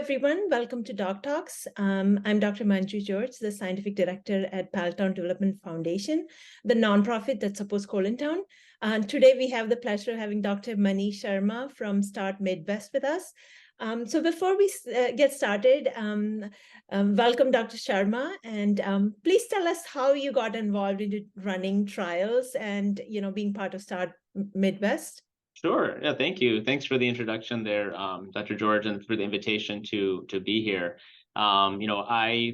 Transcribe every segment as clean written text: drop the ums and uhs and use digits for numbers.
everyone. Welcome to DocTalks. I'm Dr. Manju George, the Scientific Director at Paltown Development Foundation, the nonprofit that supports Town. Today, we have the pleasure of having Dr. Manish Sharma from Start Midwest with us. So before we get started, welcome Dr. Sharma, and please tell us how you got involved in running trials and being part of Start Midwest. Sure. Yeah, thank you. Thanks for the introduction there, Dr. George, and for the invitation to be here. I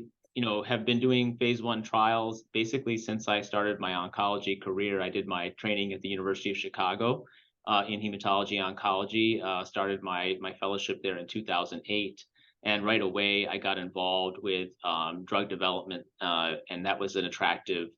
have been doing phase 1 trials basically since I started my oncology career. I did my training at the University of Chicago in hematology oncology. Started my fellowship there in 2008. And right away, I got involved with drug development, and that was an attractive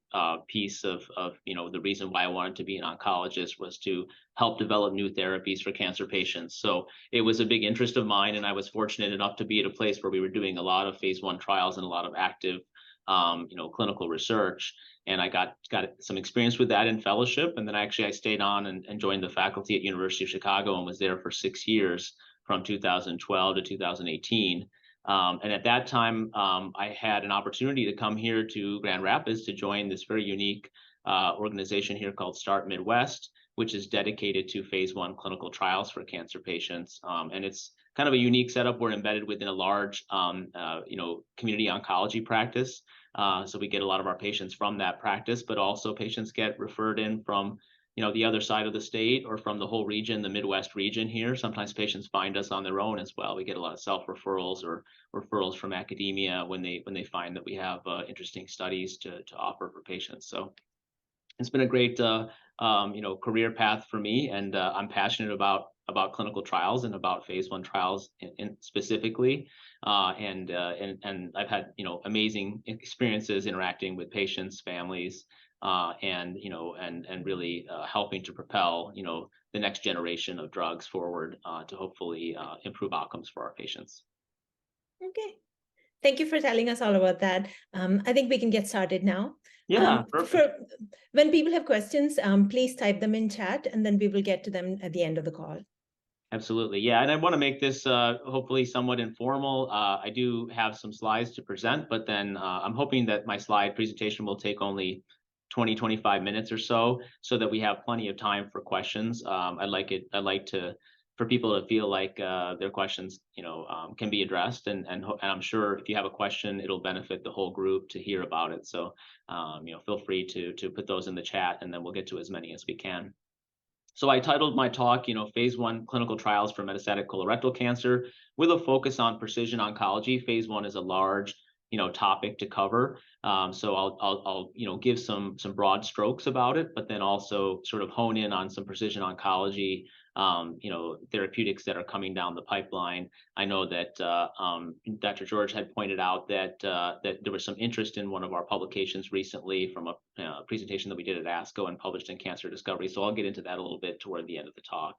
piece of the reason why I wanted to be an oncologist was to help develop new therapies for cancer patients. So it was a big interest of mine, and I was fortunate enough to be at a place where we were doing a lot of phase 1 trials and a lot of active, clinical research. And I got some experience with that in fellowship, and then I stayed on and joined the faculty at University of Chicago and was there for 6 years, from 2012 to 2018. And at that time, I had an opportunity to come here to Grand Rapids to join this very unique organization here called Start Midwest, which is dedicated to phase 1 clinical trials for cancer patients. And it's kind of a unique setup. We're embedded within a large, community oncology practice. So we get a lot of our patients from that practice, but also patients get referred in from the other side of the state or from the whole region, the Midwest region here. Sometimes patients find us on their own as well. We get a lot of self-referrals or referrals from academia when they find that we have interesting studies to offer for patients. So it's been a great career path for me, and I'm passionate about clinical trials and about phase 1 trials in specifically. And I've had amazing experiences interacting with patients, families, and really helping to propel the next generation of drugs forward to hopefully improve outcomes for our patients. Okay, thank you for telling us all about that. I think we can get started now. Yeah, perfect. When people have questions, please type them in chat, and then we will get to them at the end of the call. Absolutely. Yeah. And I want to make this hopefully somewhat informal. I do have some slides to present, but then I'm hoping that my slide presentation will take only 20-25 minutes or so that we have plenty of time for questions. I'd like for people to feel like their questions can be addressed, and I'm sure if you have a question, it'll benefit the whole group to hear about it. So feel free to put those in the chat, and then we'll get to as many as we can. So I titled my talk, phase 1 clinical trials for metastatic colorectal cancer, with a focus on precision oncology. Phase 1 is a large topic to cover. So I'll give some broad strokes about it, but then also sort of hone in on some precision oncology, therapeutics that are coming down the pipeline. I know that Dr. George had pointed out that there was some interest in one of our publications recently from a presentation that we did at ASCO and published in Cancer Discovery. So I'll get into that a little bit toward the end of the talk.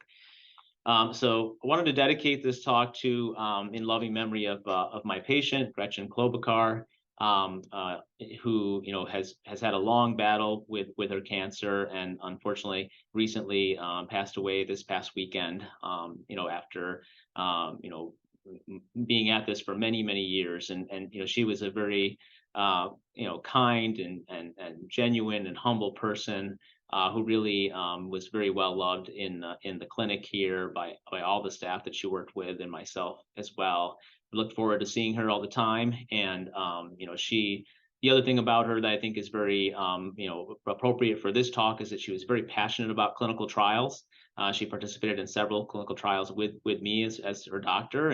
So I wanted to dedicate this talk to in loving memory of my patient, Gretchen Klobuchar, who has had a long battle with her cancer, and unfortunately recently passed away this past weekend. After being at this for many years, and she was a very kind and genuine and humble person. Who really was very well loved in the clinic here by all the staff that she worked with, and myself as well. I look forward to seeing her all the time. And the other thing about her that I think is very appropriate for this talk is that she was very passionate about clinical trials. She participated in several clinical trials with me as her doctor,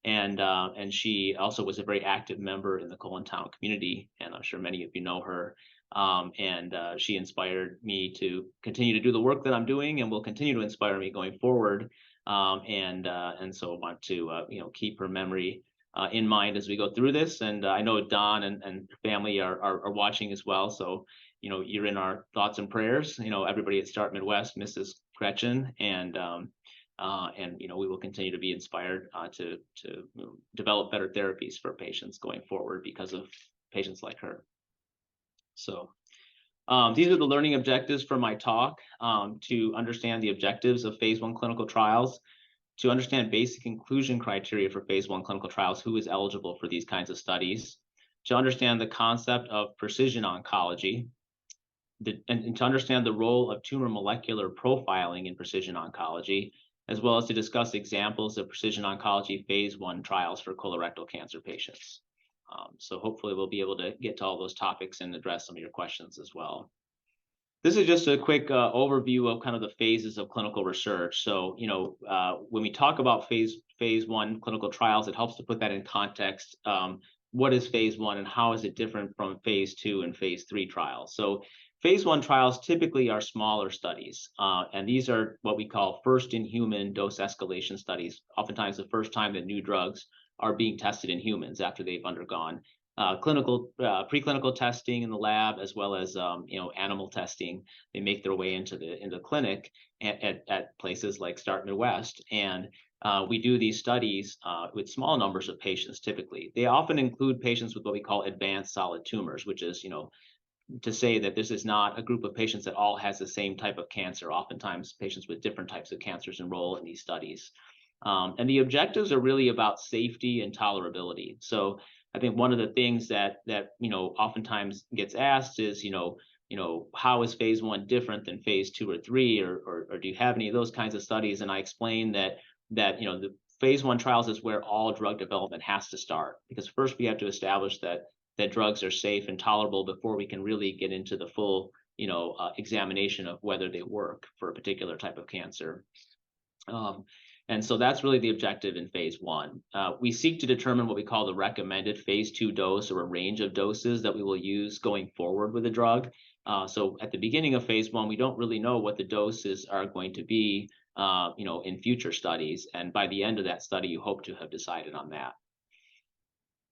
and she also was a very active member in the Paltown community, and I'm sure many of you know her. And she inspired me to continue to do the work that I'm doing, and will continue to inspire me going forward. And so I want to keep her memory in mind as we go through this. And I know Don and family are watching as well. So you're in our thoughts and prayers. Everybody at Start Midwest misses Gretchen, and we will continue to be inspired to develop better therapies for patients going forward because of patients like her. So these are the learning objectives for my talk, to understand the objectives of phase 1 clinical trials. to understand basic inclusion criteria for phase 1 clinical trials, who is eligible for these kinds of studies, to understand the concept of precision oncology, and to understand the role of tumor molecular profiling in precision oncology, as well as to discuss examples of precision oncology phase 1 trials for colorectal cancer patients. So hopefully we'll be able to get to all those topics and address some of your questions as well. This is just a quick overview of kind of the phases of clinical research. So, when we talk about phase 1 clinical trials, it helps to put that in context. What is phase 1 and how is it different from phase 2 and phase 3 trials? So phase 1 trials typically are smaller studies, and these are what we call first-in-human dose escalation studies, oftentimes the first time that new drugs are being tested in humans after they've undergone preclinical testing in the lab, as well as animal testing. They make their way into the clinic at places like Start Midwest, and we do these studies with small numbers of patients. Typically, they often include patients with what we call advanced solid tumors, which is to say that this is not a group of patients that all has the same type of cancer. Oftentimes, patients with different types of cancers enroll in these studies. And the objectives are really about safety and tolerability. So I think one of the things that oftentimes gets asked is, how is phase 1 different than phase 2 or 3, or do you have any of those kinds of studies? And I explain that the phase 1 trials is where all drug development has to start, because first we have to establish that drugs are safe and tolerable before we can really get into the full examination of whether they work for a particular type of cancer. And so that's really the objective in phase 1. We seek to determine what we call the recommended phase 2 dose, or a range of doses that we will use going forward with the drug. So at the beginning of phase 1, we don't really know what the doses are going to be, in future studies. And by the end of that study, you hope to have decided on that.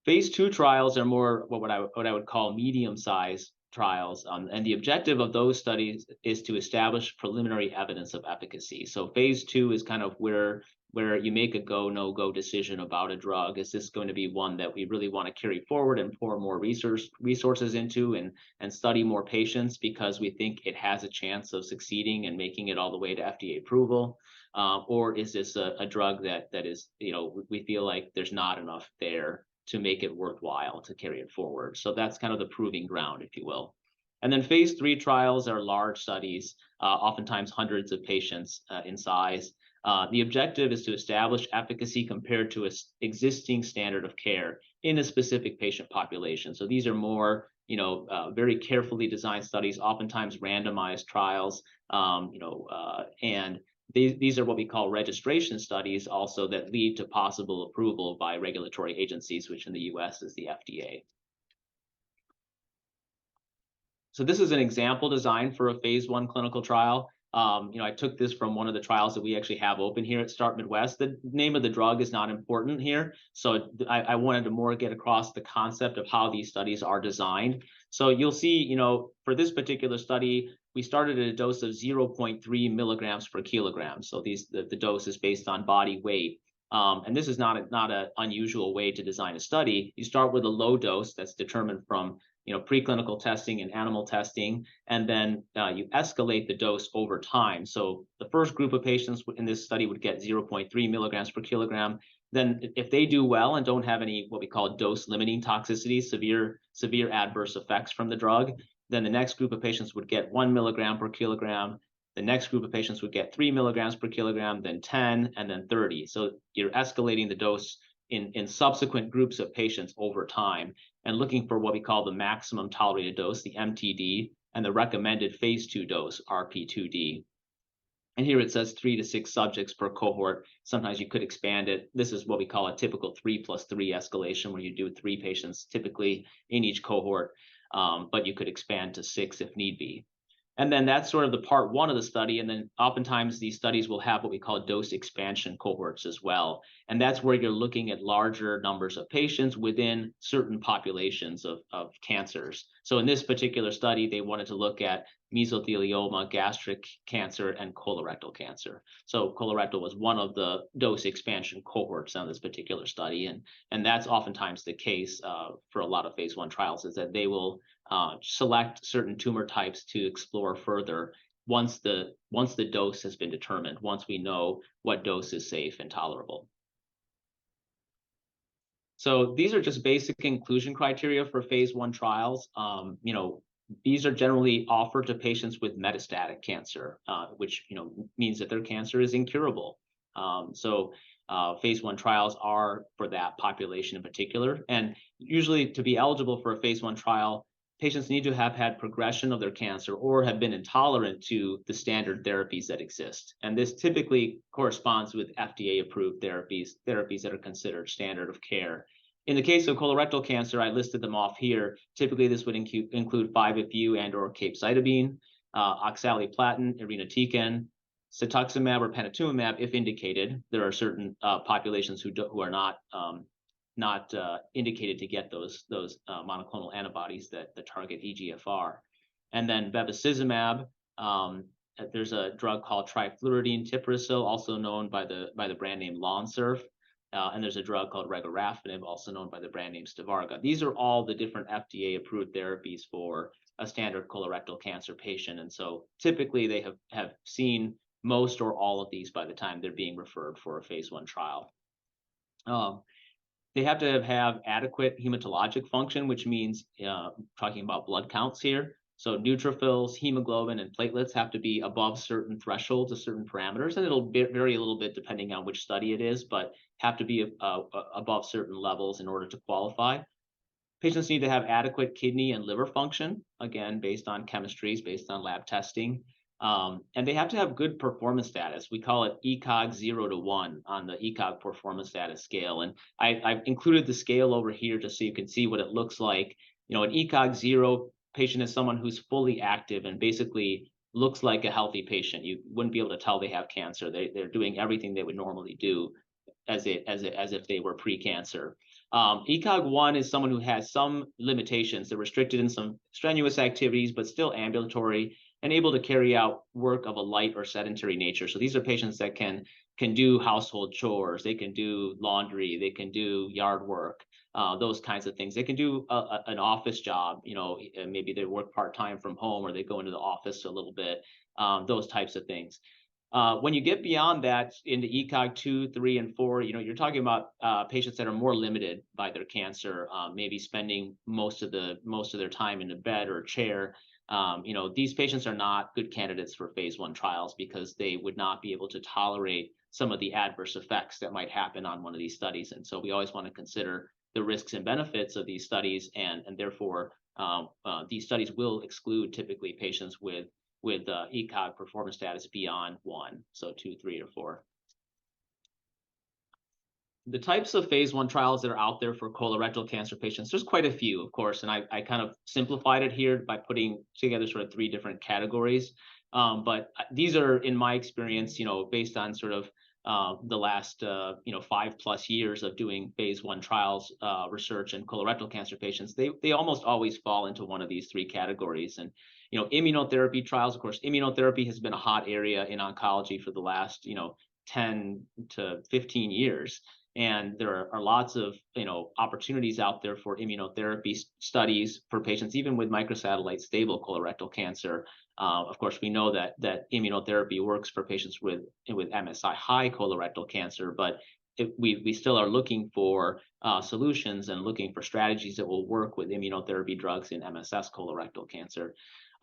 Phase 2 trials are more what I would call medium-sized trials, and the objective of those studies is to establish preliminary evidence of efficacy. So phase 2 is kind of where you make a go, no-go decision about a drug. Is this going to be one that we really want to carry forward and pour more resources into and study more patients because we think it has a chance of succeeding and making it all the way to FDA approval? Or is this a drug that is, we feel like there's not enough there to make it worthwhile to carry it forward? So that's kind of the proving ground, if you will. And then phase 3 trials are large studies, oftentimes hundreds of patients in size. The objective is to establish efficacy compared to an existing standard of care in a specific patient population. So these are more, very carefully designed studies, oftentimes randomized trials, and these are what we call registration studies also, that lead to possible approval by regulatory agencies, which in the US is the FDA. So this is an example design for a phase 1 clinical trial. I took this from one of the trials that we actually have open here at Start Midwest. The name of the drug is not important here. So I wanted to more get across the concept of how these studies are designed. So you'll see, for this particular study, we started at a dose of 0.3 milligrams per kilogram. So the dose is based on body weight. And this is not an unusual way to design a study. You start with a low dose that's determined from preclinical testing and animal testing, and then you escalate the dose over time. So the first group of patients in this study would get 0.3 milligrams per kilogram. Then if they do well and don't have any what we call dose-limiting toxicity, severe adverse effects from the drug, then the next group of patients would get 1 milligram per kilogram. The next group of patients would get 3 milligrams per kilogram, then 10, and then 30. So you're escalating the dose in subsequent groups of patients over time, and looking for what we call the maximum tolerated dose, the MTD, and the recommended phase 2 dose, RP2D. And here it says 3 to 6 subjects per cohort. Sometimes you could expand it. This is what we call a typical 3+3 escalation, where you do 3 patients typically in each cohort, but you could expand to 6 if need be. And then that's sort of the part 1 of the study. And then oftentimes these studies will have what we call dose expansion cohorts as well. And that's where you're looking at larger numbers of patients within certain populations of cancers. So in this particular study, they wanted to look at mesothelioma, gastric cancer, and colorectal cancer. So colorectal was one of the dose expansion cohorts on this particular study. And that's oftentimes the case for a lot of phase 1 trials, is that they will select certain tumor types to explore further once the dose has been determined, once we know what dose is safe and tolerable. So these are just basic inclusion criteria for phase 1 trials. These are generally offered to patients with metastatic cancer, which means that their cancer is incurable. Phase 1 trials are for that population in particular. And usually, to be eligible for a phase 1 trial, patients need to have had progression of their cancer or have been intolerant to the standard therapies that exist. And this typically corresponds with FDA-approved therapies that are considered standard of care. In the case of colorectal cancer, I listed them off here. Typically, this would include 5-FU and/or capecitabine, oxaliplatin, irinotecan, cetuximab or panitumumab, if indicated. There are certain populations who are not indicated to get those monoclonal antibodies that target EGFR. And then bevacizumab. There's a drug called trifluridine tipiracil, also known by the brand name Lonsurf. And there's a drug called regorafenib, also known by the brand name Stivarga. These are all the different FDA-approved therapies for a standard colorectal cancer patient. And so typically they have seen most or all of these by the time they're being referred for a phase 1 trial. They have to have adequate hematologic function, which means talking about blood counts here. So neutrophils, hemoglobin, and platelets have to be above certain thresholds of certain parameters, and it'll vary a little bit depending on which study it is, but have to be above certain levels in order to qualify. Patients need to have adequate kidney and liver function, again, based on chemistries, based on lab testing. And they have to have good performance status. We call it ECOG 0 to 1 on the ECOG performance status scale. And I've included the scale over here just so you can see what it looks like. An ECOG 0 patient is someone who's fully active and basically looks like a healthy patient. You wouldn't be able to tell they have cancer. They're doing everything they would normally do as if they were pre-cancer. ECOG 1 is someone who has some limitations. They're restricted in some strenuous activities, but still ambulatory and able to carry out work of a light or sedentary nature. So these are patients that can do household chores, they can do laundry, they can do yard work, those kinds of things. They can do an office job, maybe they work part-time from home or they go into the office a little bit, those types of things. When you get beyond that into ECOG 2, 3, and 4, you're talking about patients that are more limited by their cancer, maybe spending most of their time in a bed or a chair. These patients are not good candidates for phase 1 trials because they would not be able to tolerate some of the adverse effects that might happen on one of these studies. And so we always want to consider the risks and benefits of these studies, and therefore these studies will exclude typically patients with ECOG performance status beyond 1, so 2, 3, or 4. The types of phase 1 trials that are out there for colorectal cancer patients, there's quite a few, of course, and I kind of simplified it here by putting together sort of 3 different categories. But these are, in my experience, based on sort of the last 5+ years of doing phase 1 trials research in colorectal cancer patients, they almost always fall into one of these 3 categories. And immunotherapy trials, of course, immunotherapy has been a hot area in oncology for the last 10 to 15 years. And there are lots of opportunities out there for immunotherapy studies for patients, even with microsatellite stable colorectal cancer. Of course, we know that immunotherapy works for patients with MSI high colorectal cancer, but we still are looking for solutions and looking for strategies that will work with immunotherapy drugs in MSS colorectal cancer.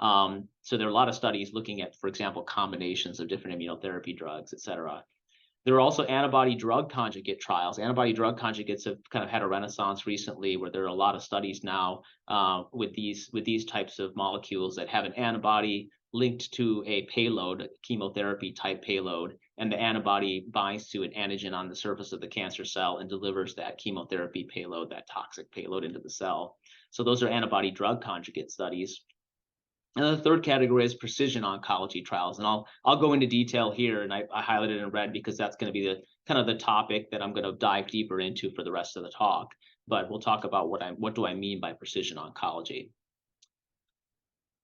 So there are a lot of studies looking at, for example, combinations of different immunotherapy drugs, et cetera. There are also antibody drug conjugate trials. Antibody drug conjugates have kind of had a renaissance recently, where there are a lot of studies now with these types of molecules that have an antibody linked to a payload, a chemotherapy type payload, and the antibody binds to an antigen on the surface of the cancer cell and delivers that chemotherapy payload, that toxic payload, into the cell. So those are antibody drug conjugate studies. And then the third category is precision oncology trials, and I'll go into detail here, and I highlighted in red because that's going to be the kind of the topic that I'm going to dive deeper into for the rest of the talk. But we'll talk about what do I mean by precision oncology.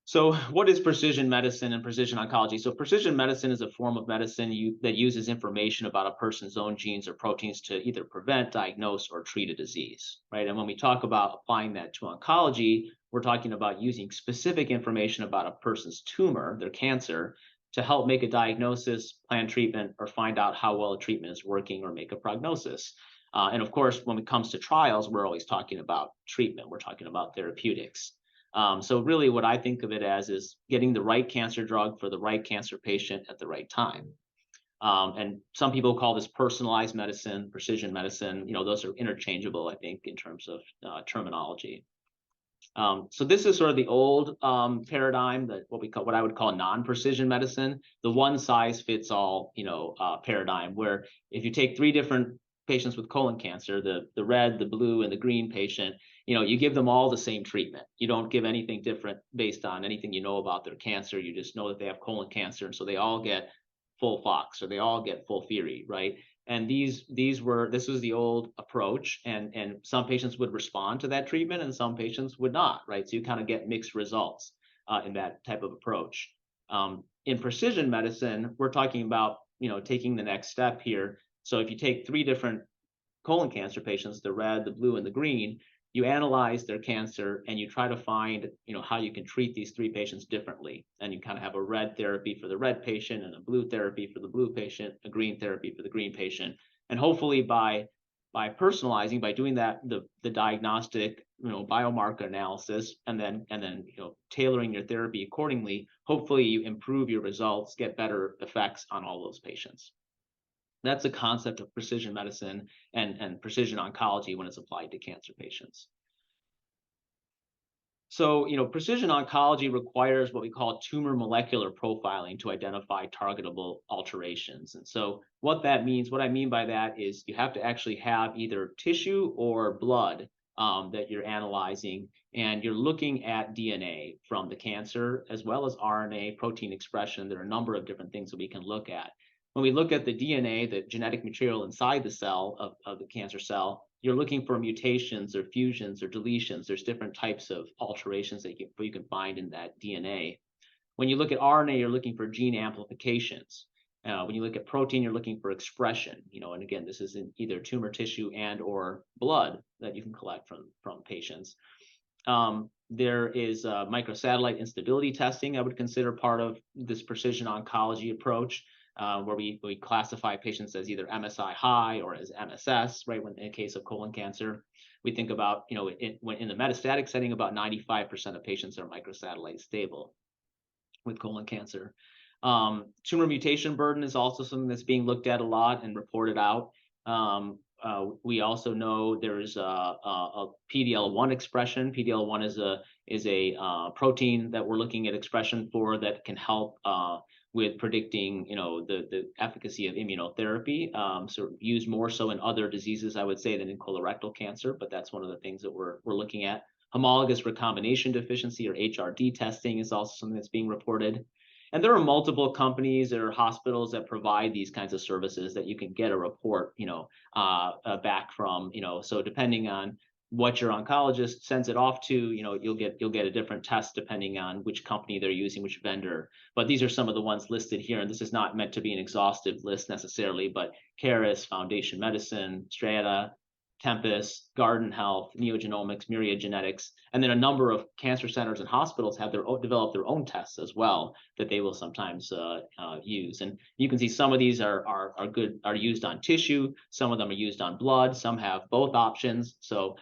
So what is precision medicine and precision oncology? So precision medicine is a form of medicine that uses information about a person's own genes or proteins to either prevent, diagnose, or treat a disease, right? And when we talk about applying that to oncology, we're talking about using specific information about a person's tumor, their cancer, to help make a diagnosis, plan treatment, or find out how well a treatment is working or make a prognosis. And of course, when it comes to trials, we're always talking about treatment. We're talking about therapeutics. So really what I think of it as is getting the right cancer drug for the right cancer patient at the right time. And some people call this personalized medicine, precision medicine. Those are interchangeable, I think, in terms of terminology. So this is sort of the old paradigm, that what I would call non-precision medicine, the one size fits all, paradigm, where if you take 3 different patients with colon cancer, the red, the blue, and the green patient, you give them all the same treatment. You don't give anything different based on anything you know about their cancer. You just know that they have colon cancer, and so they all get full fox, or they all get full FOLFIRI, right? And this was the old approach, and some patients would respond to that treatment and some patients would not, right? So you kind of get mixed results in that type of approach. In precision medicine, we're talking about, taking the next step here. So if you take 3 different colon cancer patients, the red, the blue, and the green, you analyze their cancer and you try to find, how you can treat these 3 patients differently. And you kind of have a red therapy for the red patient, and a blue therapy for the blue patient, a green therapy for the green patient. And hopefully by personalizing, by doing that, the diagnostic, biomarker analysis, and then tailoring your therapy accordingly, hopefully you improve your results, get better effects on all those patients. That's a concept of precision medicine and precision oncology when it's applied to cancer patients. So, precision oncology requires what we call tumor molecular profiling to identify targetable alterations. And so what I mean by that is you have to actually have either tissue or blood that you're analyzing, and you're looking at DNA from the cancer, as well as RNA, protein expression. There are a number of different things that we can look at. When we look at the DNA, the genetic material inside the cell of the cancer cell, you're looking for mutations or fusions or deletions. There's different types of alterations that you can find in that DNA. When you look at RNA, you're looking for gene amplifications. When you look at protein, you're looking for expression. And again, this is in either tumor tissue and or blood that you can collect from patients. There is microsatellite instability testing I would consider part of this precision oncology approach. Where we classify patients as either MSI high or as MSS, right? When in the case of colon cancer, we think about, when in the metastatic setting, about 95% of patients are microsatellite stable with colon cancer. Tumor mutation burden is also something that's being looked at a lot and reported out. We also know there's a PD-L1 expression. PD-L1 is a protein that we're looking at expression for that can help with predicting, the efficacy of immunotherapy. So used more so in other diseases, I would say, than in colorectal cancer, but that's one of the things that we're looking at. Homologous recombination deficiency, or HRD testing, is also something that's being reported. And there are multiple companies or hospitals that provide these kinds of services that you can get a report, back from, so depending on what your oncologist sends it off to, you'll get a different test depending on which company they're using, which vendor. But these are some of the ones listed here, and this is not meant to be an exhaustive list necessarily, but Caris, Foundation Medicine, Strata, Tempus, Garden Health, NeoGenomics, Myriad Genetics, and then a number of cancer centers and hospitals have developed their own tests as well that they will sometimes use. And you can see some of these are used on tissue, some of them are used on blood, some have both options. So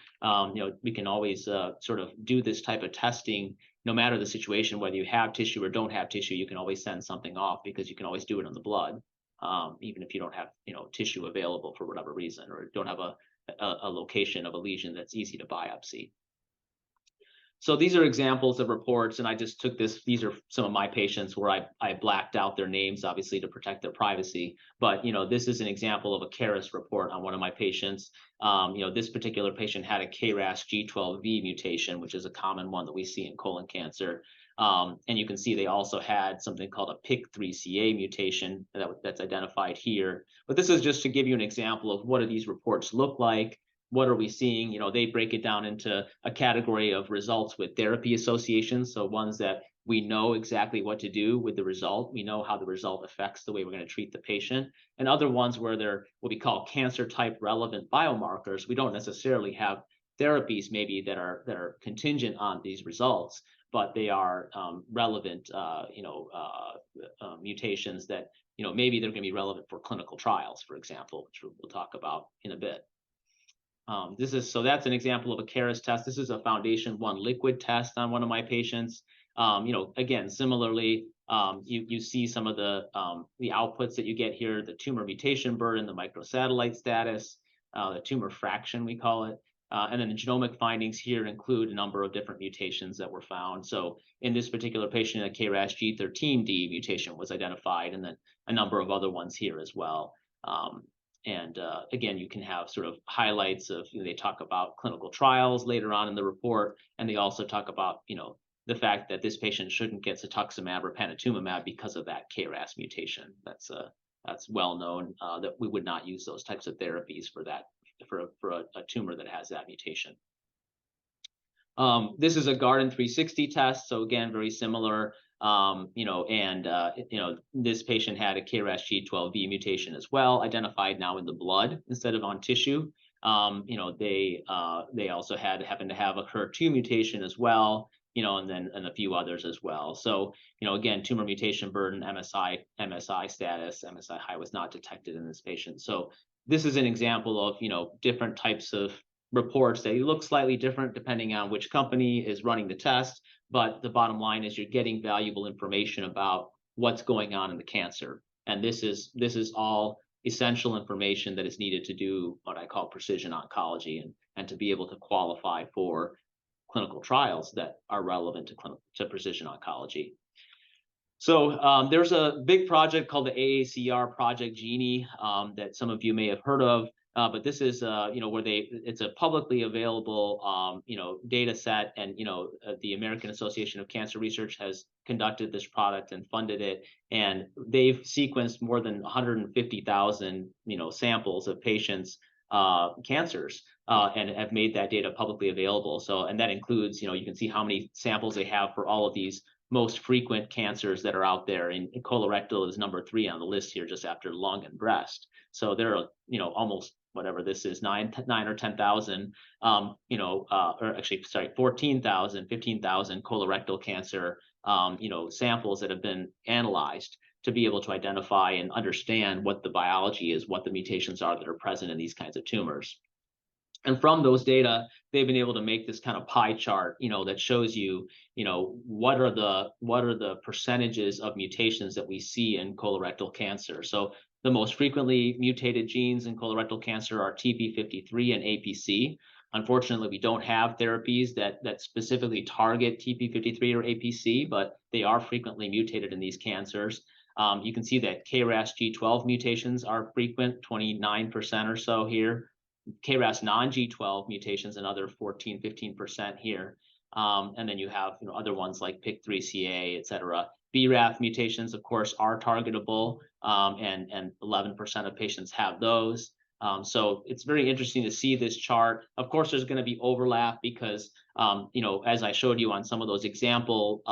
we can always sort of do this type of testing no matter the situation, whether you have tissue or don't have tissue. You can always send something off because you can always do it on the blood, even if you don't have tissue available for whatever reason, or don't have a location of a lesion that's easy to biopsy. So these are examples of reports, and I just took this. These are some of my patients where I blacked out their names, obviously, to protect their privacy. But this is an example of a Caris report on one of my patients. This particular patient had a KRAS G12V mutation, which is a common one that we see in colon cancer. And you can see they also had something called a PIK3CA mutation that's identified here. But this is just to give you an example of what do these reports look like, what are we seeing? They break it down into a category of results with therapy associations. So ones that we know exactly what to do with the result. We know how the result affects the way we're going to treat the patient. And other ones where they're what we call cancer type relevant biomarkers. We don't necessarily have therapies maybe that are contingent on these results, but they are relevant, mutations that, maybe they're going to be relevant for clinical trials, for example, which we'll talk about in a bit. So that's an example of a KRAS test. This is a Foundation 1 liquid test on one of my patients. Again, similarly, you see some of the outputs that you get here: the tumor mutation burden, the microsatellite status, the tumor fraction, we call it. And then the genomic findings here include a number of different mutations that were found. So in this particular patient, a KRAS G13D mutation was identified, and then a number of other ones here as well. Again, you can have sort of highlights of, they talk about clinical trials later on in the report, and they also talk about, the fact that this patient shouldn't get cetuximab or panitumumab because of that KRAS mutation. That's well known that we would not use those types of therapies for that, for a tumor that has that mutation. This is a Garden 360 test. So again, very similar, this patient had a KRAS G12V mutation as well, identified now in the blood instead of on tissue. They also happened to have a HER2 mutation as well, and a few others as well. So, again, tumor mutation burden, MSI status, MSI high was not detected in this patient. So this is an example of, different types of reports that look slightly different depending on which company is running the test. But the bottom line is you're getting valuable information about what's going on in the cancer. And this is all essential information that is needed to do what I call precision oncology and to be able to qualify for clinical trials that are relevant to precision oncology. So there's a big project called the AACR Project Genie that some of you may have heard of. But this is, where it's a publicly available, data set, and, the American Association of Cancer Research has conducted this product and funded it, and they've sequenced more than 150,000, samples of patients' cancers, and have made that data publicly available. So, and that includes, you can see how many samples they have for all of these most frequent cancers that are out there. And colorectal is number 3 on the list here, just after lung and breast. So there are, almost whatever this is, 9 or 10,000, or actually, sorry, 14,000, 15,000 colorectal cancer, samples that have been analyzed to be able to identify and understand what the biology is, what the mutations are that are present in these kinds of tumors. And from those data, they've been able to make this kind of pie chart, that shows you, what are the percentages of mutations that we see in colorectal cancer. So the most frequently mutated genes in colorectal cancer are TP53 and APC. Unfortunately, we don't have therapies that specifically target TP53 or APC, but they are frequently mutated in these cancers. You can see that KRAS G12 mutations are frequent, 29% or so here. KRAS non-G12 mutations, another 14, 15% here. And then you have other ones like PIK3CA, et cetera. BRAF mutations, of course, are targetable, and 11% of patients have those. So it's very interesting to see this chart. Of course, there's going to be overlap because, as I showed you on some of those example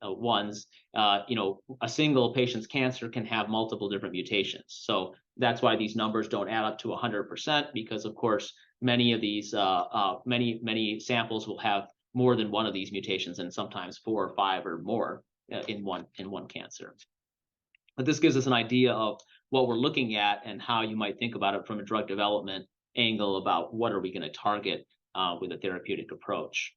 ones, a single patient's cancer can have multiple different mutations. So that's why these numbers don't add up to 100%, because, of course, many of these, many samples will have more than one of these mutations, and sometimes 4 or 5 or more in one cancer. But this gives us an idea of what we're looking at and how you might think about it from a drug development angle about what are we going to target with a therapeutic approach.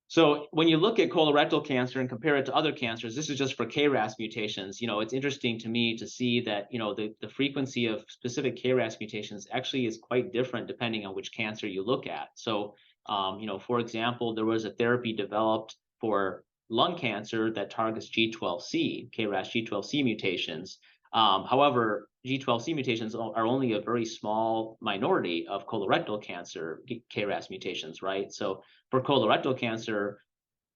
So when you look at colorectal cancer and compare it to other cancers, this is just for KRAS mutations. It's interesting to me to see that, the frequency of specific KRAS mutations actually is quite different depending on which cancer you look at. So, for example, there was a therapy developed for lung cancer that targets G12C, KRAS G12C mutations. However, G12C mutations are only a very small minority of colorectal cancer KRAS mutations, right? So for colorectal cancer,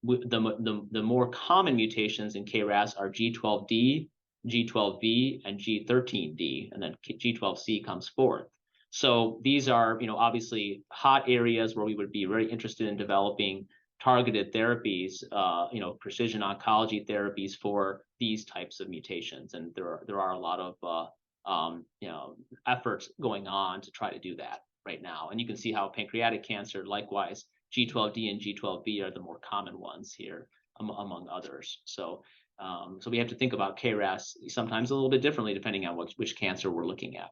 the more common mutations in KRAS are G12D, G12V, and G13D, and then G12C comes fourth. So these are, obviously hot areas where we would be very interested in developing targeted therapies, precision oncology therapies for these types of mutations. And there are a lot of efforts going on to try to do that right now. And you can see how pancreatic cancer, likewise, G12D and G12V are the more common ones here, among others. So we have to think about KRAS sometimes a little bit differently depending on which cancer we're looking at.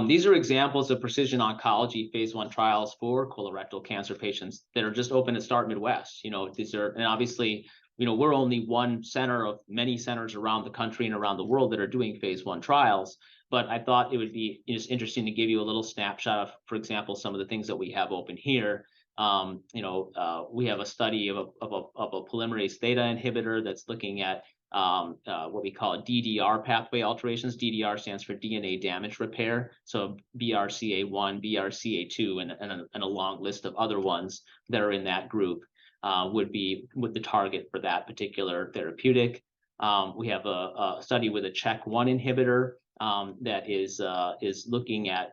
These are examples of precision oncology phase 1 trials for colorectal cancer patients that are just open at Start Midwest. These are, and obviously, we're only one center of many centers around the country and around the world that are doing phase 1 trials. But I thought it would be just interesting to give you a little snapshot of, for example, some of the things that we have open here. We have a study of a polymerase theta inhibitor that's looking at what we call DDR pathway alterations. DDR stands for DNA damage repair. So BRCA1, BRCA2, and a long list of other ones that are in that group would be the target for that particular therapeutic. We have a study with a CHEK1 inhibitor that is looking at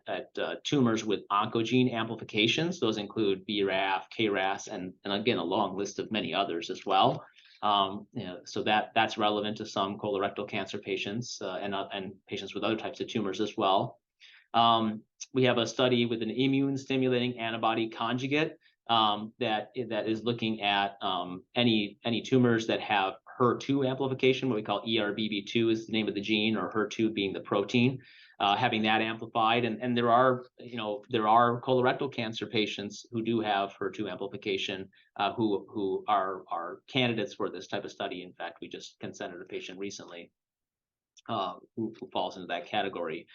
tumors with oncogene amplifications. Those include BRAF, KRAS, and again, a long list of many others as well. So that's relevant to some colorectal cancer patients and patients with other types of tumors as well. We have a study with an immune stimulating antibody conjugate that is looking at any tumors that have HER2 amplification, what we call ERBB2 is the name of the gene, or HER2 being the protein, having that amplified. And there are colorectal cancer patients who do have HER2 amplification who are candidates for this type of study. In fact, we just consented a patient recently who falls into that category.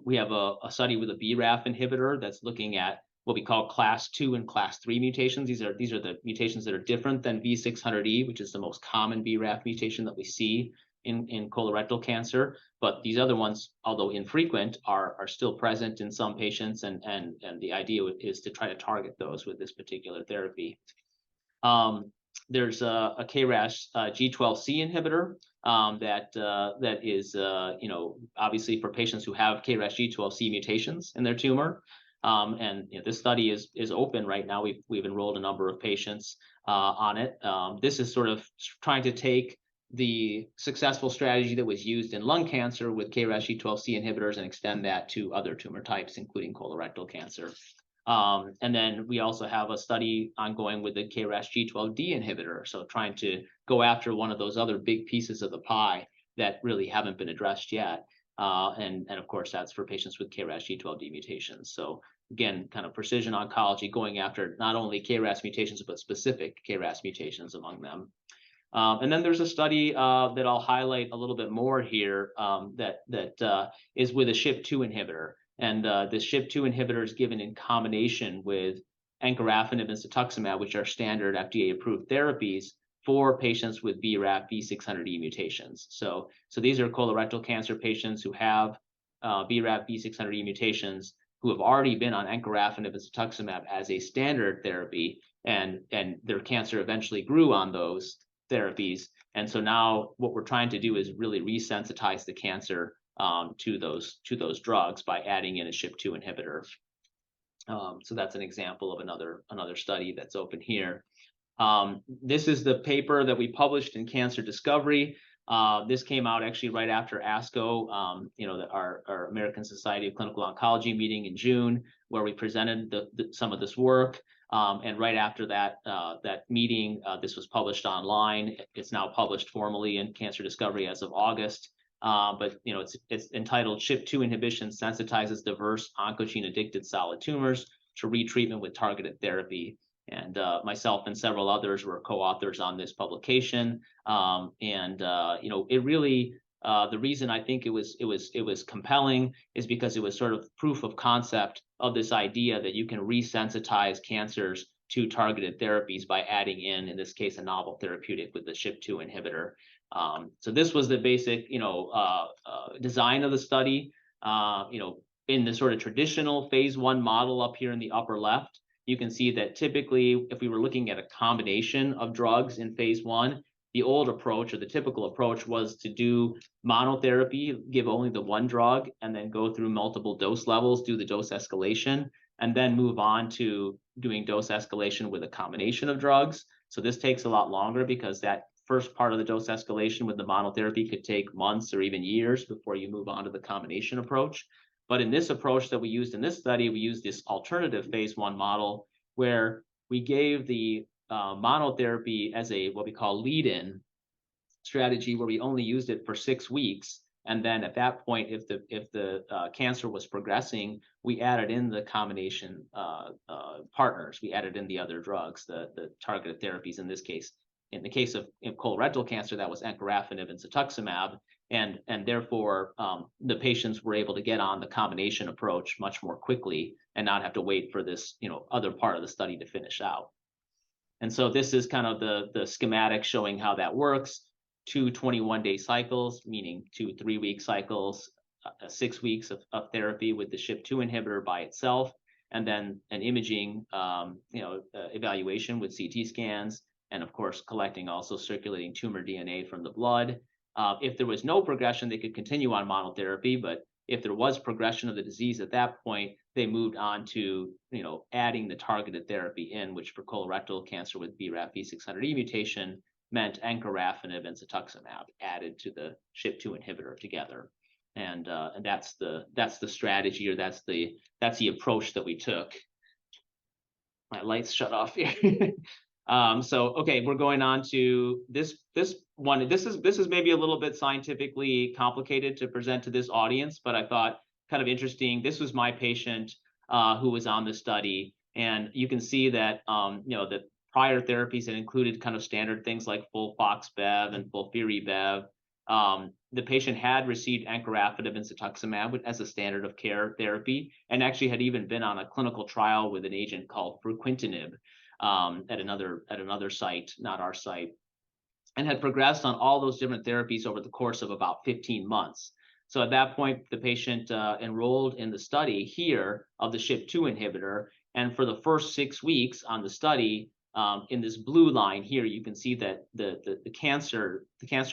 We have a study with a BRAF inhibitor that's looking at what we call class 2 and class 3 mutations. These are the mutations that are different than V600E, which is the most common BRAF mutation that we see in colorectal cancer. But these other ones, although infrequent, are still present in some patients, and the idea is to try to target those with this particular therapy. There's a KRAS G12C inhibitor that is obviously for patients who have KRAS G12C mutations in their tumor. And this study is open right now. We've enrolled a number of patients on it. This is sort of trying to take the successful strategy that was used in lung cancer with KRAS G12C inhibitors and extend that to other tumor types, including colorectal cancer. And then we also have a study ongoing with the KRAS G12D inhibitor, so trying to go after one of those other big pieces of the pie that really haven't been addressed yet. And of course, that's for patients with KRAS G12D mutations. So again, kind of precision oncology going after not only KRAS mutations, but specific KRAS mutations among them. And then there's a study that I'll highlight a little bit more here that is with a SHP2 inhibitor. And this SHP2 inhibitor is given in combination with encorafenib and cetuximab, which are standard FDA-approved therapies for patients with BRAF V600E mutations. So these are colorectal cancer patients who have BRAF V600E mutations who have already been on encorafenib and cetuximab as a standard therapy, and their cancer eventually grew on those therapies. And so now what we're trying to do is really resensitize the cancer to those drugs by adding in a SHP2 inhibitor. So that's an example of another study that's open here. This is the paper that we published in Cancer Discovery. This came out actually right after ASCO, our American Society of Clinical Oncology meeting in June, where we presented some of this work. And right after that meeting, this was published online. It's now published formally in Cancer Discovery as of August. But it's entitled "SHP2 Inhibition Sensitizes Diverse Oncogene-Addicted Solid Tumors to Retreatment with Targeted Therapy." And myself and several others were co-authors on this publication. It really, the reason I think it was compelling is because it was sort of proof of concept of this idea that you can resensitize cancers to targeted therapies by adding in this case, a novel therapeutic with the SHP2 inhibitor. So this was the basic, design of the study. In the sort of traditional phase 1 model up here in the upper left, you can see that typically, if we were looking at a combination of drugs in phase 1, the old approach, or the typical approach, was to do monotherapy, give only the one drug, and then go through multiple dose levels, do the dose escalation, and then move on to doing dose escalation with a combination of drugs. So this takes a lot longer, because that first part of the dose escalation with the monotherapy could take months or even years before you move on to the combination approach. But in this approach that we used in this study, we used this alternative phase 1 model where we gave the monotherapy as a what we call lead-in strategy, where we only used it for 6 weeks. And then at that point, if the cancer was progressing, we added in the combination partners. We added in the other drugs, the targeted therapies. In this case, in the case of colorectal cancer, that was encorafenib and cetuximab, and therefore the patients were able to get on the combination approach much more quickly and not have to wait for this other part of the study to finish out. And so this is kind of the schematic showing how that works. 2 21-day cycles, meaning 2 3-week cycles, 6 weeks of therapy with the SHP2 inhibitor by itself, and then an imaging evaluation with CT scans, and of course collecting also circulating tumor DNA from the blood. If there was no progression, they could continue on monotherapy, but if there was progression of the disease at that point, they moved on to adding the targeted therapy in, which for colorectal cancer with BRAF V600E mutation meant encorafenib and cetuximab added to the SHP2 inhibitor together, and that's the strategy, or that's the approach that we took. My lights shut off here. So okay, we're going on to this one. This is maybe a little bit scientifically complicated to present to this audience, but I thought kind of interesting. This was my patient who was on the study, and you can see that that prior therapies that included kind of standard things like FOLFOX-Bev and FOLFIRI-Bev. The patient had received encorafenib and cetuximab as a standard of care therapy, and actually had even been on a clinical trial with an agent called fruquintinib at another site, not our site, and had progressed on all those different therapies over the course of about 15 months. So at that point, the patient enrolled in the study here of the SHP2 inhibitor, and for the first 6 weeks on the study, in this blue line here, you can see that the cancer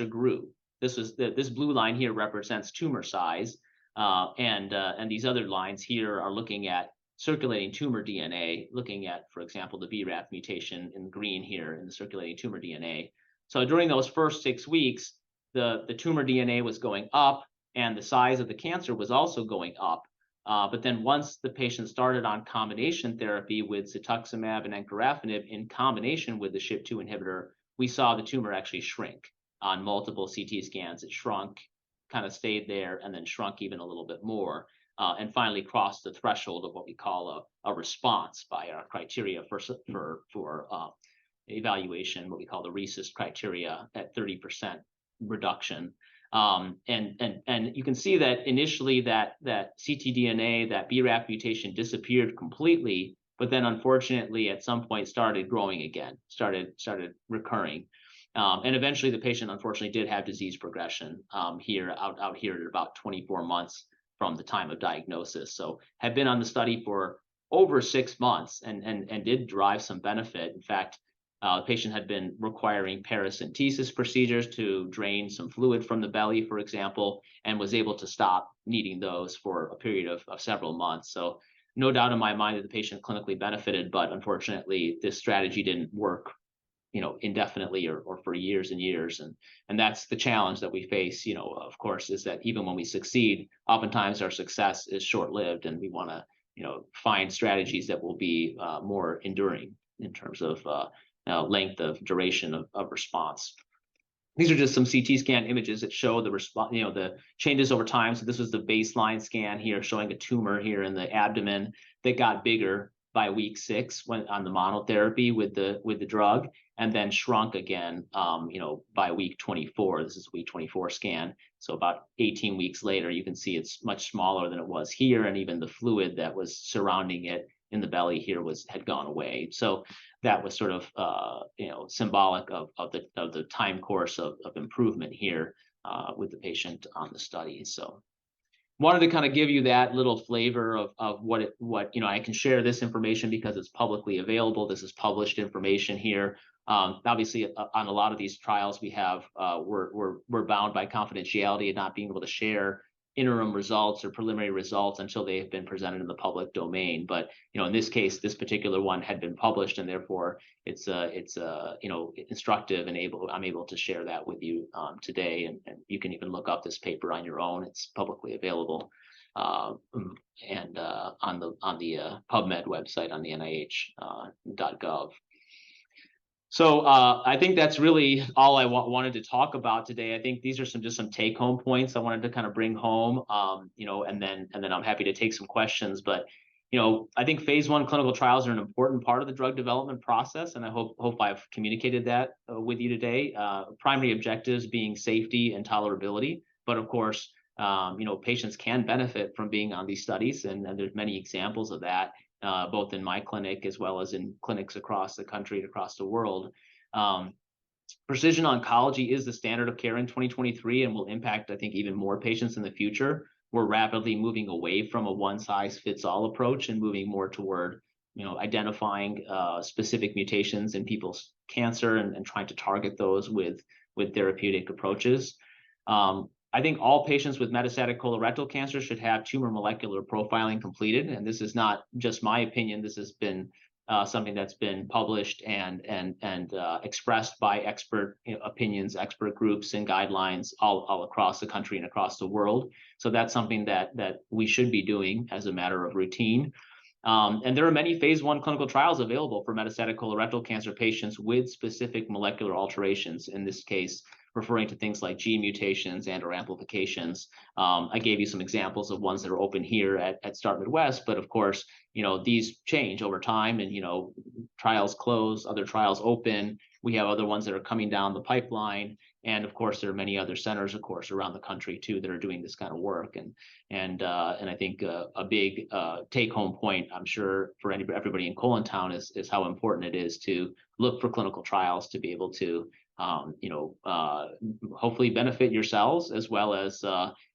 grew. This blue line here represents tumor size, and these other lines here are looking at circulating tumor DNA, looking at, for example, the BRAF mutation in green here in the circulating tumor DNA. So during those first 6 weeks, the tumor DNA was going up, and the size of the cancer was also going up. But then once the patient started on combination therapy with cetuximab and encorafenib in combination with the SHP2 inhibitor, we saw the tumor actually shrink on multiple CT scans. It shrunk, kind of stayed there, and then shrunk even a little bit more, and finally crossed the threshold of what we call a response by our criteria for evaluation, what we call the RECIST criteria at 30% reduction. And you can see that initially that ctDNA, that BRAF mutation disappeared completely, but then unfortunately at some point started growing again, started recurring. And eventually the patient unfortunately did have disease progression out here at about 24 months from the time of diagnosis. So had been on the study for over 6 months and did derive some benefit. In fact, the patient had been requiring paracentesis procedures to drain some fluid from the belly, for example, and was able to stop needing those for a period of several months. So no doubt in my mind that the patient clinically benefited, but unfortunately this strategy didn't work, indefinitely or for years and years. And that's the challenge that we face, of course, is that even when we succeed, oftentimes our success is short-lived, and we want to, find strategies that will be more enduring in terms of length of duration of response. These are just some CT scan images that show the response, the changes over time. So this was the baseline scan here showing a tumor here in the abdomen that got bigger by week 6 when on the monotherapy with the drug, and then shrunk again, by week 24. This is week 24 scan. So about 18 weeks later, you can see it's much smaller than it was here, and even the fluid that was surrounding it in the belly here had gone away. So that was sort of symbolic of the time course of improvement here with the patient on the study. So wanted to kind of give you that little flavor of what I can share this information because it's publicly available. This is published information here. Obviously, on a lot of these trials, we have we're bound by confidentiality and not being able to share interim results or preliminary results until they have been presented in the public domain. But in this case, this particular one had been published, and therefore it's instructive and I'm able to share that with you today. And you can even look up this paper on your own. It's publicly available and on the PubMed website on the NIH.gov. So I think that's really all I wanted to talk about today. I think these are just some take-home points I wanted to kind of bring home, and then I'm happy to take some questions. But I think phase 1 clinical trials are an important part of the drug development process, and I hope I've communicated that with you today. Primary objectives being safety and tolerability, but of course, patients can benefit from being on these studies, and there's many examples of that. Both in my clinic as well as in clinics across the country and across the world. Precision oncology is the standard of care in 2023 and will impact, I think, even more patients in the future. We're rapidly moving away from a one-size-fits-all approach and moving more toward, identifying specific mutations in people's cancer and trying to target those with therapeutic approaches. I think all patients with metastatic colorectal cancer should have tumor molecular profiling completed. And this is not just my opinion. This has been something that's been published and expressed by expert opinions, expert groups and guidelines all across the country and across the world. So that's something that we should be doing as a matter of routine. And there are many phase 1 clinical trials available for metastatic colorectal cancer patients with specific molecular alterations, in this case, referring to things like gene mutations and or amplifications. I gave you some examples of ones that are open here at Start Midwest, but of course, these change over time and, trials close, other trials open. We have other ones that are coming down the pipeline. And of course, there are many other centers, of course, around the country too, that are doing this kind of work. And I think a big take-home point, I'm sure, for everybody in Colon Town is how important it is to look for clinical trials to be able to hopefully benefit yourselves as well as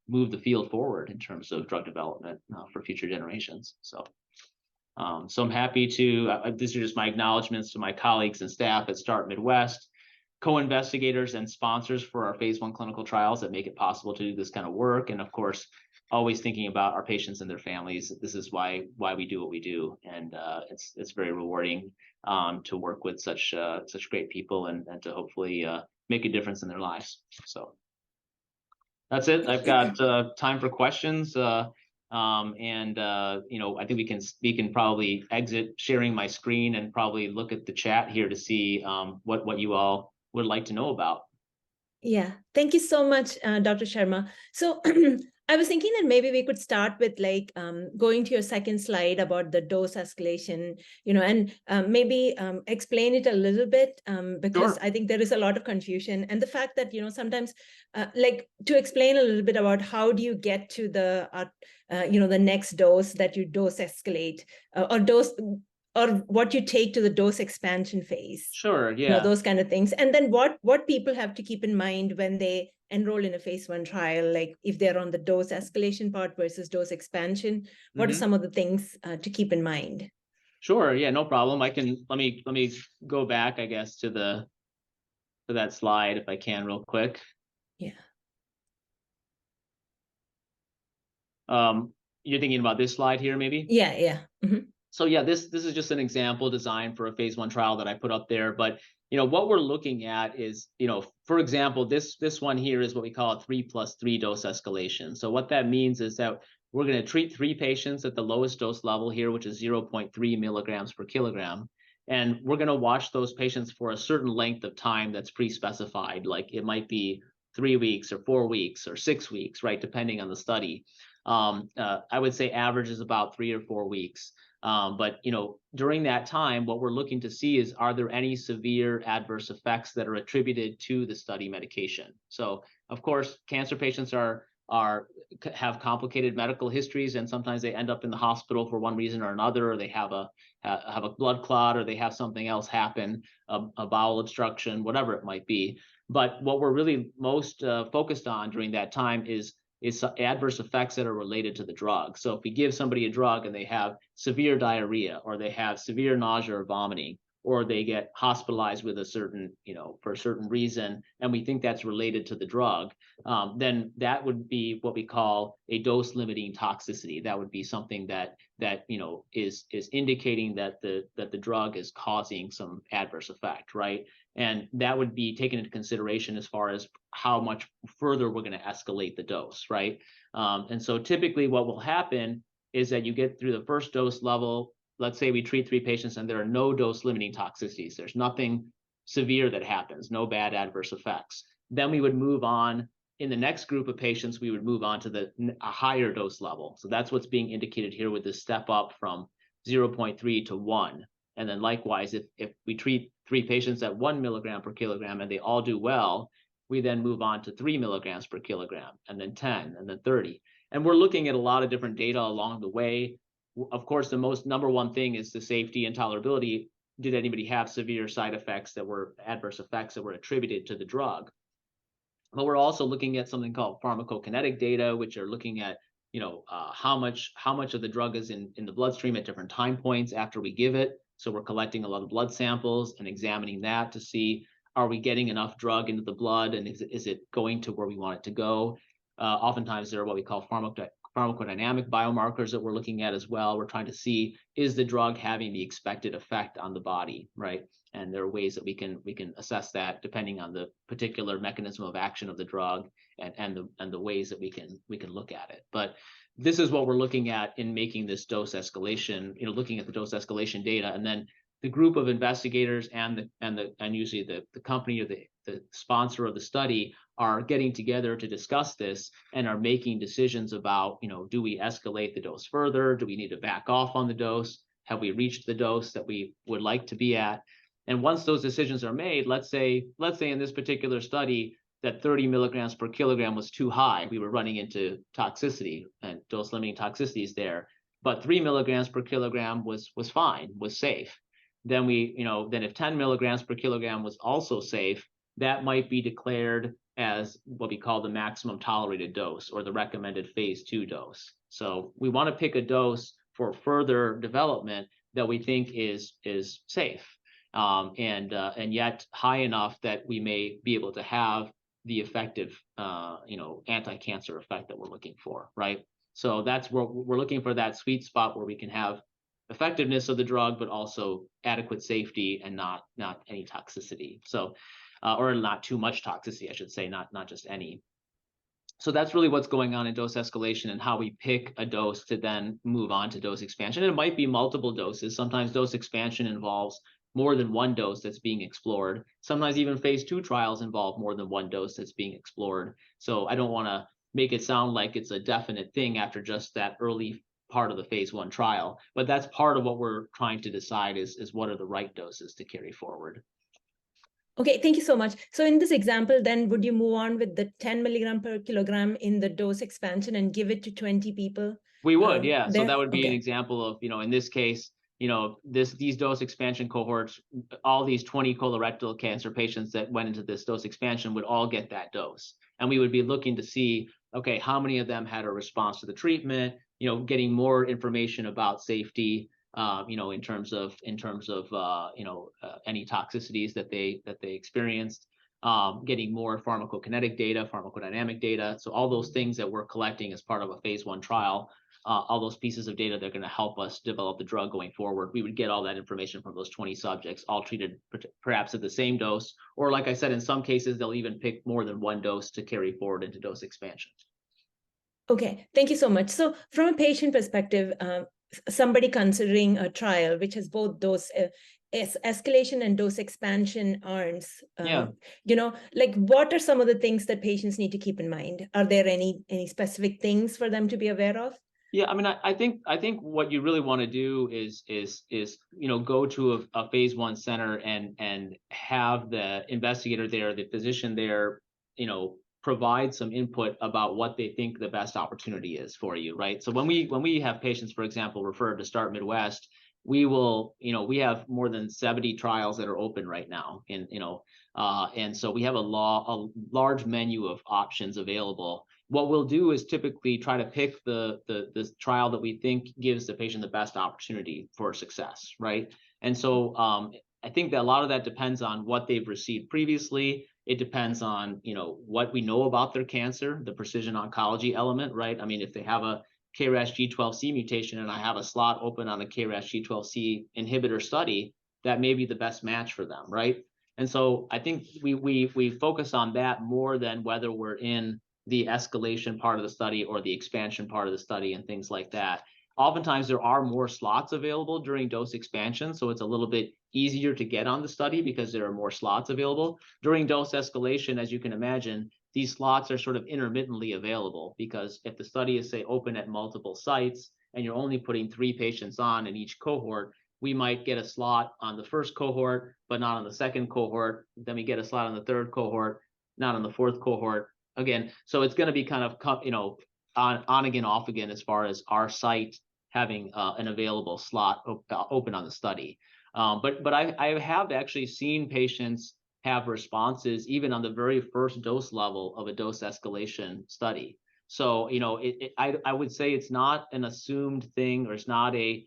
move the field forward in terms of drug development for future generations. So I'm happy to, these are just my acknowledgments to my colleagues and staff at Start Midwest, co-investigators and sponsors for our phase 1 clinical trials that make it possible to do this kind of work. And of course, always thinking about our patients and their families. This is why we do what we do. And it's very rewarding to work with such great people and to hopefully make a difference in their lives. So that's it. I've got time for questions. I think we can probably exit sharing my screen and probably look at the chat here to see what you all would like to know about. Yeah, thank you so much, Dr. Sharma. So I was thinking that maybe we could start with going to your second slide about the dose escalation, and maybe explain it a little bit because Sure. I think there is a lot of confusion. And the fact that, sometimes to explain a little bit about how do you get to the next dose that you dose escalate or what you take to the dose expansion phase. Sure, yeah. Those kind of things. And then what people have to keep in mind when they enroll in a phase 1 trial, like if they're on the dose escalation part versus dose expansion, what are some of the things to keep in mind? Sure, yeah, no problem. Let me go back, I guess, to that slide if I can real quick. Yeah. You're thinking about this slide here, maybe? Yeah. Mm-hmm. So yeah, this is just an example designed for a phase 1 trial that I put up there. But what we're looking at is, for example, this one here is what we call a 3+3 dose escalation. So what that means is that we're going to treat 3 patients at the lowest dose level here, which is 0.3 milligrams per kilogram. And we're going to watch those patients for a certain length of time that's pre-specified. Like it might be 3 weeks or 4 weeks or 6 weeks, right? Depending on the study. I would say average is about 3 or 4 weeks. But during that time, what we're looking to see is, are there any severe adverse effects that are attributed to the study medication? So, of course, cancer patients have complicated medical histories, and sometimes they end up in the hospital for one reason or another, or they have a blood clot, or they have something else happen, a bowel obstruction, whatever it might be. But what we're really most focused on during that time is is adverse effects that are related to the drug. So if we give somebody a drug and they have severe diarrhea, or they have severe nausea or vomiting, or they get hospitalized with a certain, for a certain reason, and we think that's related to the drug, then that would be what we call a dose-limiting toxicity. That would be something that is indicating that the drug is causing some adverse effect, right? And that would be taken into consideration as far as how much further we're going to escalate the dose, right? And so typically what will happen is that you get through the first dose level. Let's say we treat 3 patients and there are no dose-limiting toxicities. There's nothing severe that happens, no bad adverse effects. Then we would move on. In the next group of patients, we would move on to a higher dose level. So that's what's being indicated here with this step up from 0.3 to 1. And then likewise, if we treat 3 patients at 1 milligram per kilogram and they all do well, we then move on to 3 milligrams per kilogram, and then 10, and then 30. And we're looking at a lot of different data along the way. Of course, the number one thing is the safety and tolerability. Did anybody have severe side effects that were adverse effects that were attributed to the drug? But we're also looking at something called pharmacokinetic data, which are looking at how much of the drug is in the bloodstream at different time points after we give it. So we're collecting a lot of blood samples and examining that to see, are we getting enough drug into the blood, and is it going to where we want it to go? Oftentimes there are what we call pharmacodynamic biomarkers that we're looking at as well. We're trying to see, is the drug having the expected effect on the body, right? And there are ways that we can assess that depending on the particular mechanism of action of the drug and the ways that we can look at it. But this is what we're looking at in making this dose escalation, looking at the dose escalation data, and then the group of investigators and usually the company or the sponsor of the study are getting together to discuss this and are making decisions about, do we escalate the dose further? Do we need to back off on the dose? Have we reached the dose that we would like to be at? And once those decisions are made, let's say in this particular study that 30 milligrams per kilogram was too high, we were running into toxicity and dose-limiting toxicities there, but 3 milligrams per kilogram was fine, was safe. Then then if 10 milligrams per kilogram was also safe, that might be declared as what we call the maximum tolerated dose, or the recommended phase 2 dose. So we want to pick a dose for further development that we think is safe, and yet high enough that we may be able to have the effective anti-cancer effect that we're looking for, right? So that's where we're looking for, that sweet spot where we can have effectiveness of the drug, but also adequate safety and not any toxicity. So, or not too much toxicity, I should say, not just any. So that's really what's going on in dose escalation and how we pick a dose to then move on to dose expansion. And it might be multiple doses. Sometimes dose expansion involves more than one dose that's being explored. Sometimes even phase 2 trials involve more than one dose that's being explored. So I don't want to make it sound like it's a definite thing after just that early part of the phase 1 trial, but that's part of what we're trying to decide is what are the right doses to carry forward. Okay, thank you so much. So in this example, then would you move on with the 10 milligram per kilogram in the dose expansion and give it to 20 people? We would, yeah. So there? that would be Okay. an example of, in this case, these dose expansion cohorts, all these 20 colorectal cancer patients that went into this dose expansion would all get that dose. And we would be looking to see, okay, how many of them had a response to the treatment, getting more information about safety, in terms of any toxicities that they experienced, getting more pharmacokinetic data, pharmacodynamic data. So all those things that we're collecting as part of a phase 1 trial, all those pieces of data, they're going to help us develop the drug going forward. We would get all that information from those 20 subjects, all treated perhaps at the same dose, or like I said, in some cases, they'll even pick more than one dose to carry forward into dose expansion. Okay, thank you so much. So from a patient perspective, somebody considering a trial which has both dose escalation and dose expansion arms, what are some of the things that patients need to keep in mind? Are there any specific things for them to be aware of? Yeah, I mean, I think what you really want to do is go to a phase 1 center and have the investigator there, the physician there, provide some input about what they think the best opportunity is for you, right? So when we have patients, for example, referred to Start Midwest, we have more than 70 trials that are open right now, and so we have a large menu of options available. what we'll do is typically try to pick the trial that we think gives the patient the best opportunity for success, right? And so I think that a lot of that depends on what they've received previously. It depends on, you know, what we know about their cancer, the precision oncology element, right? I mean, if they have a KRAS G12C mutation and I have a slot open on a KRAS G12C inhibitor study, that may be the best match for them, right? And so I think we focus on that more than whether we're in the escalation part of the study or the expansion part of the study and things like that. Oftentimes there are more slots available during dose expansion, so it's a little bit easier to get on the study because there are more slots available. During dose escalation, as you can imagine, these slots are sort of intermittently available, because if the study is, say, open at multiple sites and you're only putting 3 patients on in each cohort, we might get a slot on the first cohort, but not on the second cohort. Then we get a slot on the third cohort, not on the fourth cohort. Again, so it's going to be kind of, you know, on again, off again, as far as our site having an available slot open on the study. But I have actually seen patients have responses even on the very first dose level of a dose escalation study. So, you know, I would say it's not an assumed thing, or it's not a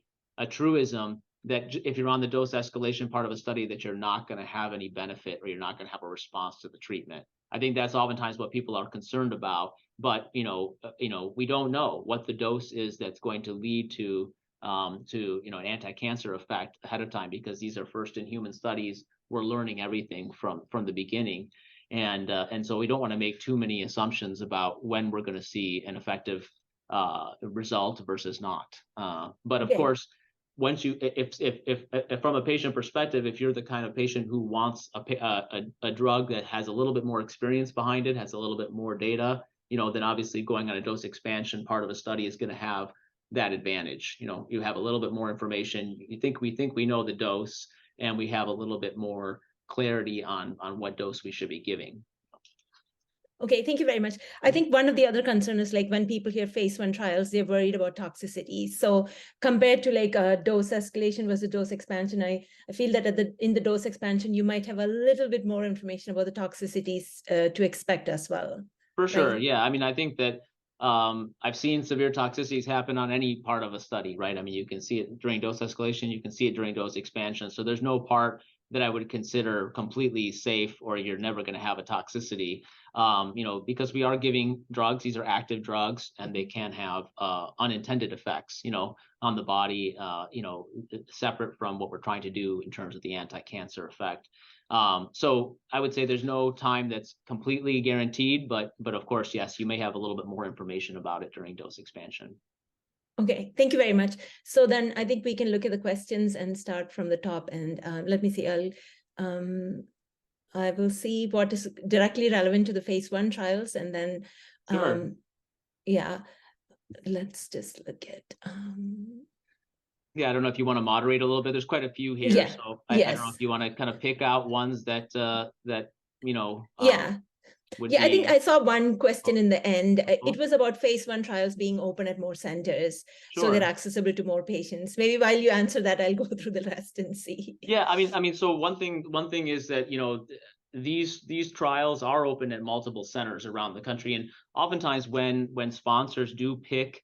truism that if you're on the dose escalation part of a study that you're not going to have any benefit or you're not going to have a response to the treatment. I think that's oftentimes what people are concerned about, but you know, we don't know what the dose is that's going to lead to you know, an anti-cancer effect ahead of time, because these are first in human studies. We're learning everything from the beginning, and so we don't want to make too many assumptions about when we're going to see an effective result versus not. But of course, once you, if from a patient perspective, if you're the kind of patient who wants a drug that has a little bit more experience behind it, has a little bit more data, you know, then obviously going on a dose expansion part of a study is going to have that advantage. You know, you have a little bit more information. We think we know the dose, and we have a little bit more clarity on what dose we should be giving. Okay, thank you very much. I think one of the other concerns is, like, when people hear phase 1 trials, they're worried about toxicity. So compared to like a dose escalation versus dose expansion, I feel that in the dose expansion, you might have a little bit more information about the toxicities to expect as well. For sure, right? Yeah. I mean, I think that I've seen severe toxicities happen on any part of a study, right? I mean, you can see it during dose escalation, you can see it during dose expansion. So there's no part that I would consider completely safe or you're never going to have a toxicity, you know, because we are giving drugs. These are active drugs, and they can have unintended effects, you know, on the body, you know, separate from what we're trying to do in terms of the anti-cancer effect. So I would say there's no time that's completely guaranteed, but of course, yes, you may have a little bit more information about it during dose expansion. Okay, thank you very much. So then I think we can look at the questions and start from the top. And let me see, I will see what is directly relevant to the phase 1 trials, and then Sure. Yeah, let's just look at yeah, I don't know if you want to moderate a little bit. There's quite a few here, yeah, so I don't know if you want to kind of pick out ones that you know yeah, I think I saw one question in the end. It was about phase 1 trials being open at more centers, so they're accessible to more patients. Maybe while you answer that, I'll go through the rest and see. Yeah, I mean, so one thing is that, you know, these trials are open at multiple centers around the country, and oftentimes when sponsors do pick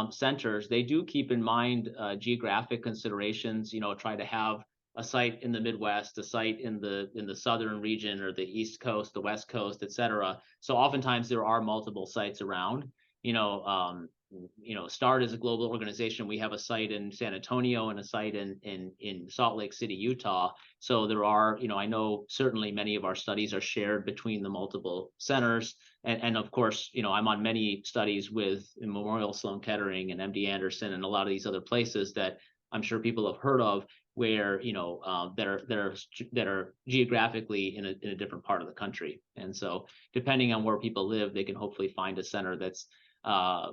centers, they do keep in mind geographic considerations. You know, try to have a site in the Midwest, a site in the southern region, or the East Coast, the West Coast, et cetera. So oftentimes there are multiple sites around. You know, START is a global organization. We have a site in San Antonio and a site in Salt Lake City, Utah. So there are, you know, I know certainly many of our studies are shared between the multiple centers. And of course, you know, I'm on many studies with Memorial Sloan Kettering and MD Anderson and a lot of these other places that I'm sure people have heard of, where, you know, that are geographically in a different part of the country. And so depending on where people live, they can hopefully find a center that's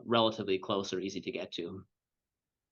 relatively close or easy to get to.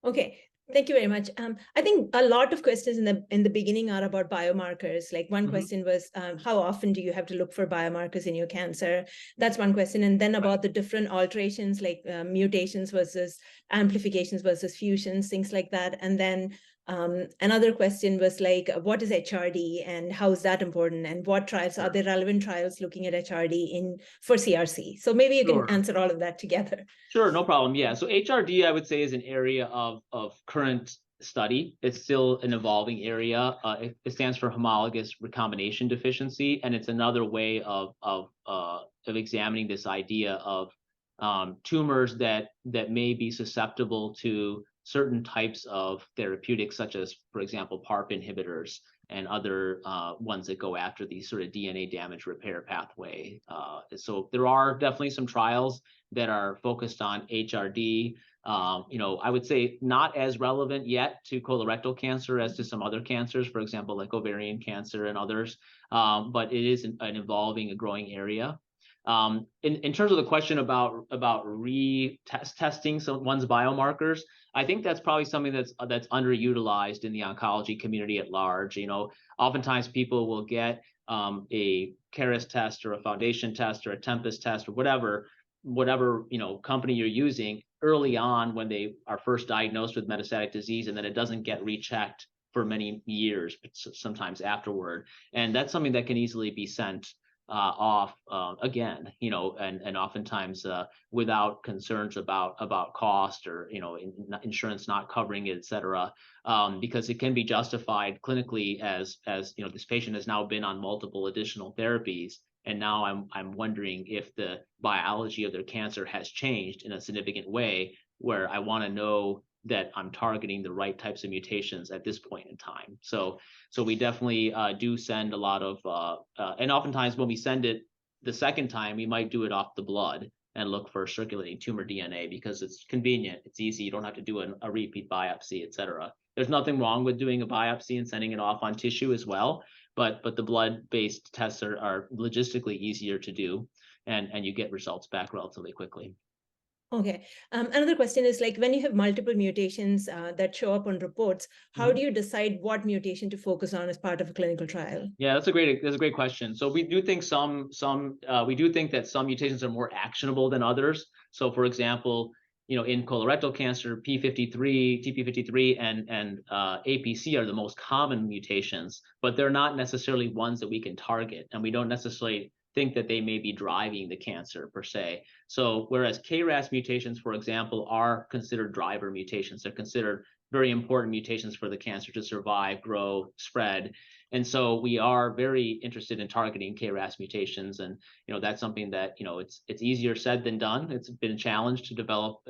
Okay, thank you very much. I think a lot of questions in the beginning are about biomarkers. Like one question was, how often do you have to look for biomarkers in your cancer? That's one question. And then about the different alterations, like mutations versus amplifications versus fusions, things like that. And then Another question was like, what is HRD and how is that important? And what trials are there relevant trials looking at HRD for CRC? So maybe you can answer all of that together. Sure, no problem. Yeah, so HRD, I would say, is an area of current study. It's still an evolving area. It stands for homologous recombination deficiency, and it's another way of examining this idea of tumors that may be susceptible to certain types of therapeutics, such as, for example, PARP inhibitors and other ones that go after the sort of DNA damage repair pathway. So there are definitely some trials that are focused on HRD. I would say not as relevant yet to colorectal cancer as to some other cancers, for example, like ovarian cancer and others, but it is an evolving, a growing area. In terms of the question about testing one's biomarkers, I think that's probably something that's underutilized in the oncology community at large. Oftentimes people will get a Caris test or a Foundation test or a Tempus test or whatever company you're using early on when they are first diagnosed with metastatic disease, and then it doesn't get rechecked for many years, sometimes afterward. And that's something that can easily be sent off again, and oftentimes without concerns about cost or insurance not covering it, et cetera, because it can be justified clinically as this patient has now been on multiple additional therapies, and now I'm wondering if the biology of their cancer has changed in a significant way, where I want to know that I'm targeting the right types of mutations at this point in time. So we definitely do send a lot of, and oftentimes when we send it the second time, we might do it off the blood and look for circulating tumor DNA because it's convenient, it's easy, you don't have to do a repeat biopsy, et cetera. There's nothing wrong with doing a biopsy and sending it off on tissue as well, but the blood-based tests are logistically easier to do, and you get results back relatively quickly. Okay. Another question is, like, when you have multiple mutations that show up on reports, how do you decide what mutation to focus on as part of a clinical trial? Yeah, that's a great question. So we do think we do think that some mutations are more actionable than others. So for example, in colorectal cancer, P53, TP53, and APC are the most common mutations, but they're not necessarily ones that we can target, and we don't necessarily think that they may be driving the cancer per se. So whereas KRAS mutations, for example, are considered driver mutations, they're considered very important mutations for the cancer to survive, grow, spread. And so we are very interested in targeting KRAS mutations, and that's something that it's easier said than done. It's been a challenge to develop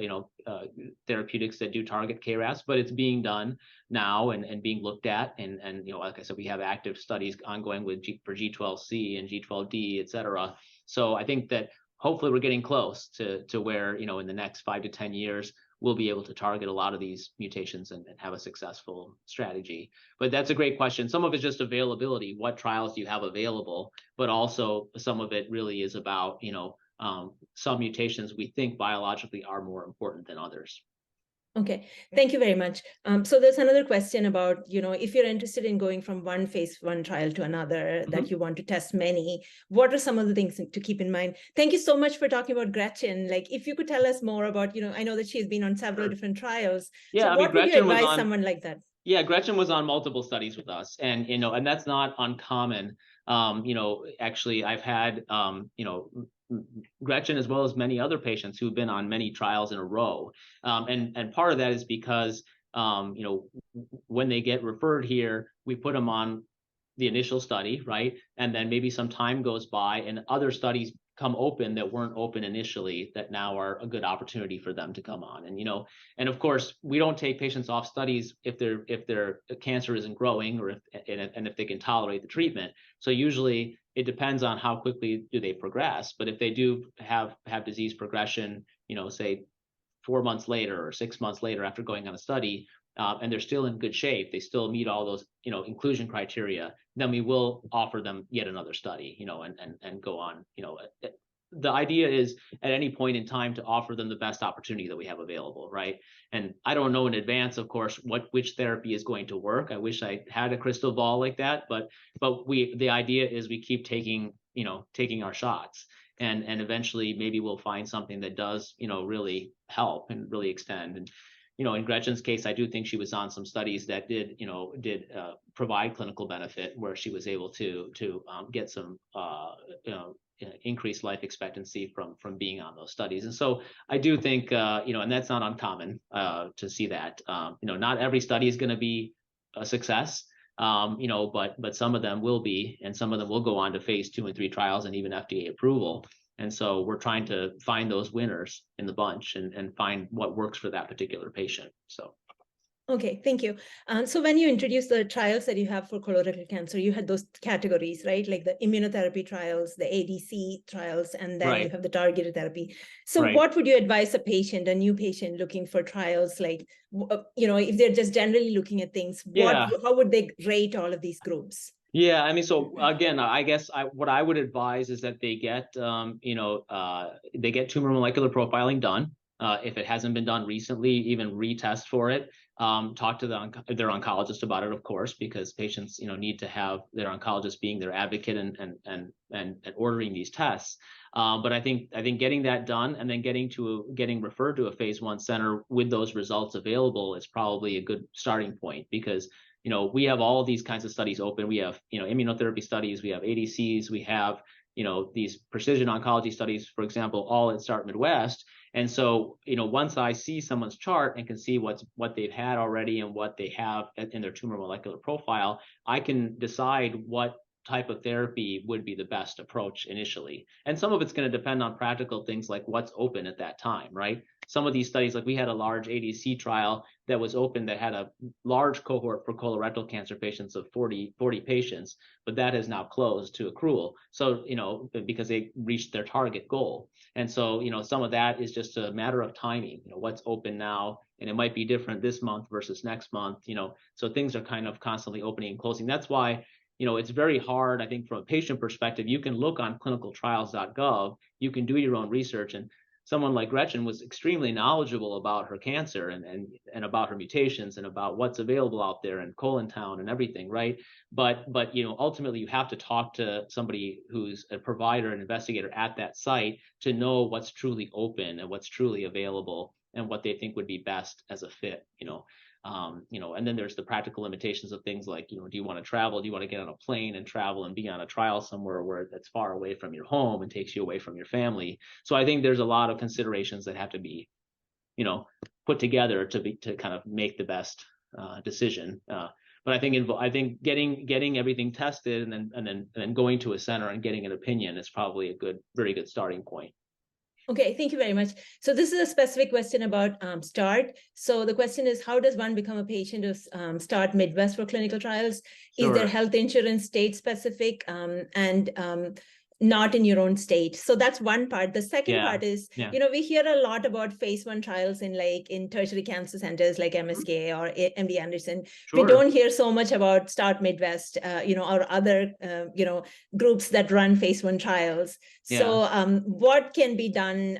therapeutics that do target KRAS, but it's being done now and being looked at. And like I said, we have active studies ongoing for G12C and G12D, et cetera. So I think that hopefully we're getting close to where in the next 5 to 10 years we'll be able to target a lot of these mutations and have a successful strategy. But that's a great question. Some of it's just availability. What trials do you have available? But also some of it really is about, some mutations we think biologically are more important than others. Okay, thank you very much. So there's another question about, if you're interested in going from one phase 1 trial to another, that you want to test many, what are some of the things to keep in mind? Thank you so much for talking about Gretchen. Like, if you could tell us more about, I know that she's been on several different trials. Yeah, so what would you advise someone like that? Yeah, Gretchen was on multiple studies with us, and and that's not uncommon. Actually, I've had Gretchen as well as many other patients who've been on many trials in a row, and part of that is because when they get referred here, we put them on the initial study, right? And then maybe some time goes by and other studies come open that weren't open initially that now are a good opportunity for them to come on. And and of course we don't take patients off studies if their cancer isn't growing or if they can tolerate the treatment. So usually it depends on how quickly do they progress. But if they do have disease progression, say 4 months later or 6 months later after going on a study, and they're still in good shape, they still meet all those inclusion criteria, then we will offer them yet another study, and go on. The idea is at any point in time to offer them the best opportunity that we have available, right? And I don't know in advance, of course, which therapy is going to work. I wish I had a crystal ball like that, but the idea is we keep taking our shots, and eventually maybe we'll find something that does really help and really extend. And in Gretchen's case, I do think she was on some studies that did provide clinical benefit, where she was able to get some increased life expectancy from being on those studies. And so I do think and that's not uncommon to see that. Not every study is going to be a success, but some of them will be, and some of them will go on to phase 2 and 3 trials and even FDA approval. And so we're trying to find those winners in the bunch and find what works for that particular patient. So. Okay, thank you. So when you introduced the trials that you have for colorectal cancer, you had those categories, right? Like the immunotherapy trials, the ADC trials, and then you have the targeted therapy. So what would you advise a new patient looking for trials? Like, if they're just generally looking at things, how would they rate all of these groups? Yeah, I mean, so again, I guess what I would advise is that they get, they get tumor molecular profiling done. If it hasn't been done recently, even retest for it. Talk to their oncologist about it, of course, because patients, need to have their oncologist being their advocate and ordering these tests. But I think getting that done and then getting referred to a phase 1 center with those results available is probably a good starting point, because we have all of these kinds of studies open. We have, immunotherapy studies, we have ADCs, we have, these precision oncology studies, for example, all at Start Midwest. And so, once I see someone's chart and can see what they've had already and what they have in their tumor molecular profile, I can decide what type of therapy would be the best approach initially. And some of it's going to depend on practical things like what's open at that time, right? Some of these studies, like we had a large ADC trial that was open that had a large cohort for colorectal cancer patients of 40 patients, but that has now closed to accrual. So, because they reached their target goal. And so, some of that is just a matter of timing, what's open now, and it might be different this month versus next month, so things are kind of constantly opening and closing. That's why it's very hard, I think, from a patient perspective. You can look on clinicaltrials.gov, you can do your own research, and someone like Gretchen was extremely knowledgeable about her cancer and about her mutations and about what's available out there in Town and everything, right? But ultimately you have to talk to somebody who's a provider and investigator at that site to know what's truly open and what's truly available and what they think would be best as a fit, and then there's the practical limitations of things like, do you want to travel? Do you want to get on a plane and travel and be on a trial somewhere where that's far away from your home and takes you away from your family? So I think there's a lot of considerations that have to be, put together to kind of make the best decision. But I think getting everything tested and then going to a center and getting an opinion is probably a very good starting point. Okay, thank you very much. So this is a specific question about START. So the question is, how does one become a patient of START Midwest for clinical trials? Sure. Is there health insurance state specific and not in your own state? So that's one part. The second part is, we hear a lot about phase 1 trials in tertiary cancer centers like MSK or MD Anderson. Sure. We don't hear so much about Start Midwest, or other, groups that run phase 1 trials. So what can be done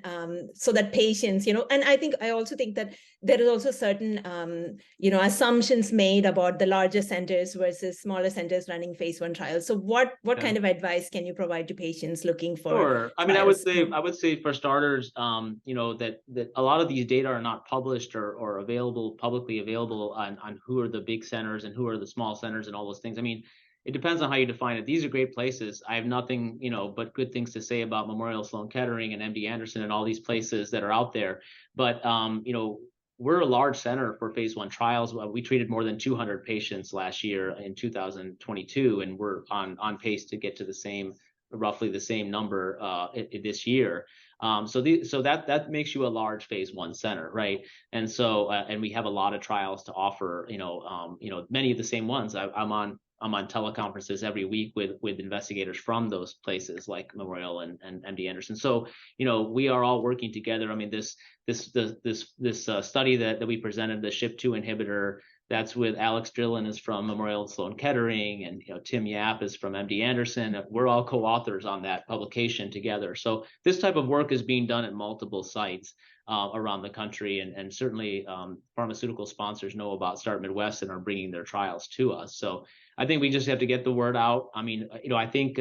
so that patients, and I also think that there is also certain, assumptions made about the larger centers versus smaller centers running phase 1 trials. So what kind of advice can you provide to patients looking for? Sure. I mean, I would say for starters, that a lot of these data are not published or publicly available on who are the big centers and who are the small centers and all those things. I mean, it depends on how you define it. These are great places. I have nothing, but good things to say about Memorial Sloan Kettering and MD Anderson and all these places that are out there. But, we're a large center for phase 1 trials. We treated more than 200 patients last year in 2022, and we're on pace to get to roughly the same number this year. So that makes you a large phase 1 center, right? And so and we have a lot of trials to offer. Many of the same ones. I'm on teleconferences every week with investigators from those places like Memorial and MD Anderson. So we are all working together. I mean, this study that we presented, the SHP2 inhibitor, that's with Alex Drillen is from Memorial Sloan Kettering, and Tim Yap is from MD Anderson. We're all co-authors on that publication together. So this type of work is being done at multiple sites around the country, and certainly pharmaceutical sponsors know about Start Midwest and are bringing their trials to us. So I think we just have to get the word out. I mean, I think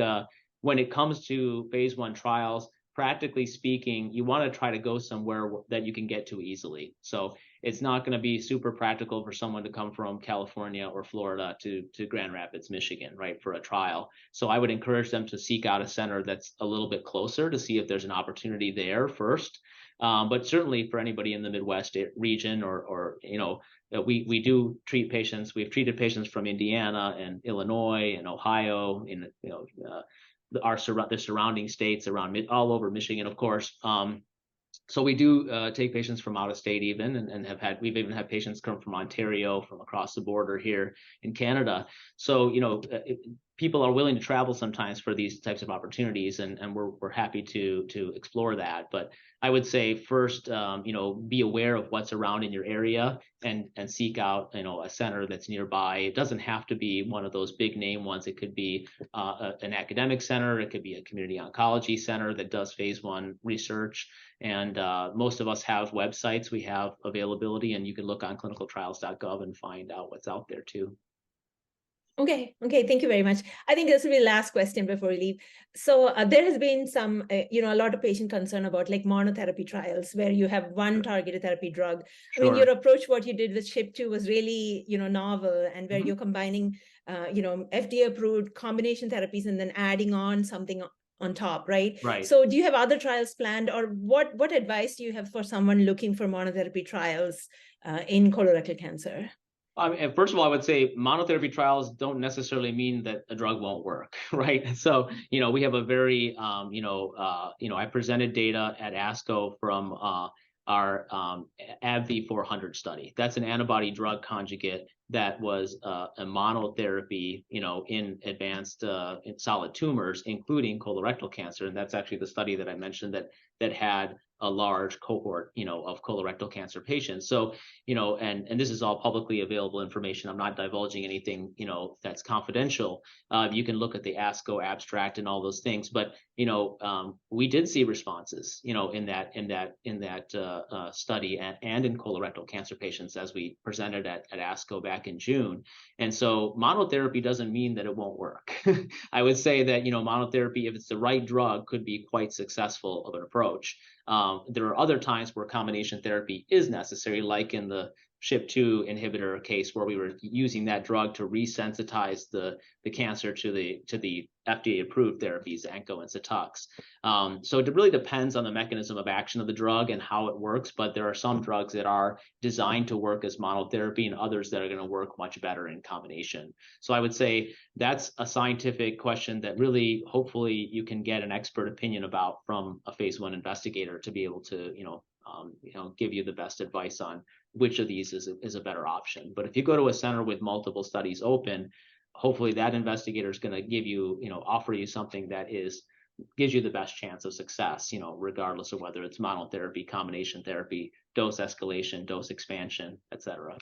when it comes to phase 1 trials, practically speaking, you want to try to go somewhere that you can get to easily. So it's not going to be super practical for someone to come from California or Florida to Grand Rapids, Michigan, right, for a trial. So I would encourage them to seek out a center that's a little bit closer to see if there's an opportunity there first. But certainly for anybody in the Midwest region, or we do treat patients. We've treated patients from Indiana and Illinois and Ohio, in the surrounding states around all over Michigan, of course. So we do take patients from out of state even, and we've even had patients come from Ontario, from across the border here in Canada. So, people are willing to travel sometimes for these types of opportunities, and we're happy to explore that. But I would say first, be aware of what's around in your area, and seek out, a center that's nearby. It doesn't have to be one of those big name ones. It could be an academic center. It could be a community oncology center that does phase 1 research. And most of us have websites. We have availability, and you can look on clinicaltrials.gov and find out what's out there too. Okay, thank you very much. I think this will be the last question before we leave. So there has been some, a lot of patient concern about like monotherapy trials where you have one targeted therapy drug. Sure. I mean, your approach, what you did with SHP2 was really, novel, and where you're combining, FDA-approved combination therapies and then adding on something on top, right? Right. So do you have other trials planned, or what advice do you have for someone looking for monotherapy trials in colorectal cancer? And first of all, I would say monotherapy trials don't necessarily mean that a drug won't work, right? So, we have a very, I presented data at ASCO from our AbbVie 400 study. That's an antibody drug conjugate that was a monotherapy, in advanced in solid tumors, including colorectal cancer. And that's actually the study that I mentioned that had a large cohort, of colorectal cancer patients. So, and this is all publicly available information. I'm not divulging anything, that's confidential. You can look at the ASCO abstract and all those things. But, we did see responses, in that study and in colorectal cancer patients, as we presented at ASCO back in June. And so monotherapy doesn't mean that it won't work. I would say that, monotherapy, if it's the right drug, could be quite successful of an approach. There are other times where combination therapy is necessary, like in the SHP2 inhibitor case, where we were using that drug to resensitize the cancer to the FDA-approved therapies, ANCO and Cetux. So it really depends on the mechanism of action of the drug and how it works, but there are some drugs that are designed to work as monotherapy and others that are going to work much better in combination. So I would say that's a scientific question that really, hopefully, you can get an expert opinion about from a phase 1 investigator to be able to, give you the best advice on which of these is a better option. But if you go to a center with multiple studies open, hopefully that investigator is going to give you, offer you something that gives you the best chance of success, regardless of whether it's monotherapy, combination therapy, dose escalation, dose expansion, et cetera.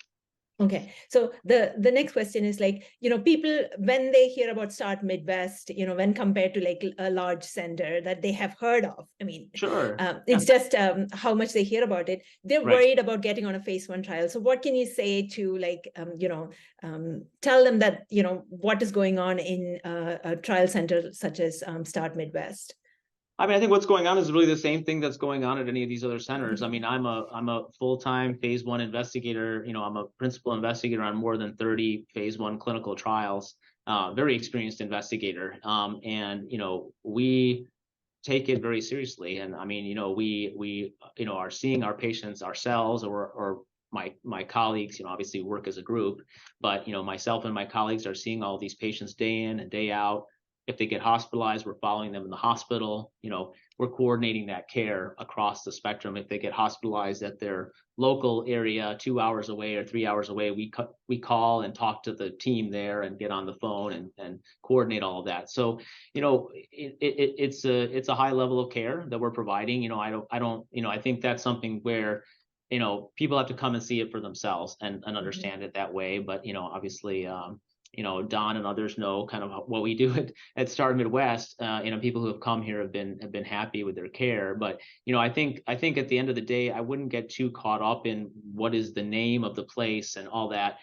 Okay, so the next question is like, people, when they hear about Start Midwest, when compared to like a large center that they have heard of, I mean, sure, it's just how much they hear about it. They're right. worried about getting on a phase 1 trial. So what can you say to like, tell them that, what is going on in a trial center such as Start Midwest? I mean, I think what's going on is really the same thing that's going on at any of these other centers. I mean, I'm a full-time phase 1 investigator. I'm a principal investigator on more than 30 phase 1 clinical trials. Very experienced investigator, and we take it very seriously. And I mean, we are seeing our patients ourselves, or my colleagues. Obviously work as a group, but myself and my colleagues are seeing all these patients day in and day out. If they get hospitalized, we're following them in the hospital. We're coordinating that care across the spectrum. If they get hospitalized at their local area, 2 hours away or 3 hours away, we call and talk to the team there and get on the phone and coordinate all of that. So, it's a high level of care that we're providing. I think that's something where, people have to come and see it for themselves and understand it that way. But, obviously, Don and others know kind of what we do at Start Midwest. People who have come here have been happy with their care. But I think at the end of the day, I wouldn't get too caught up in what is the name of the place and all that.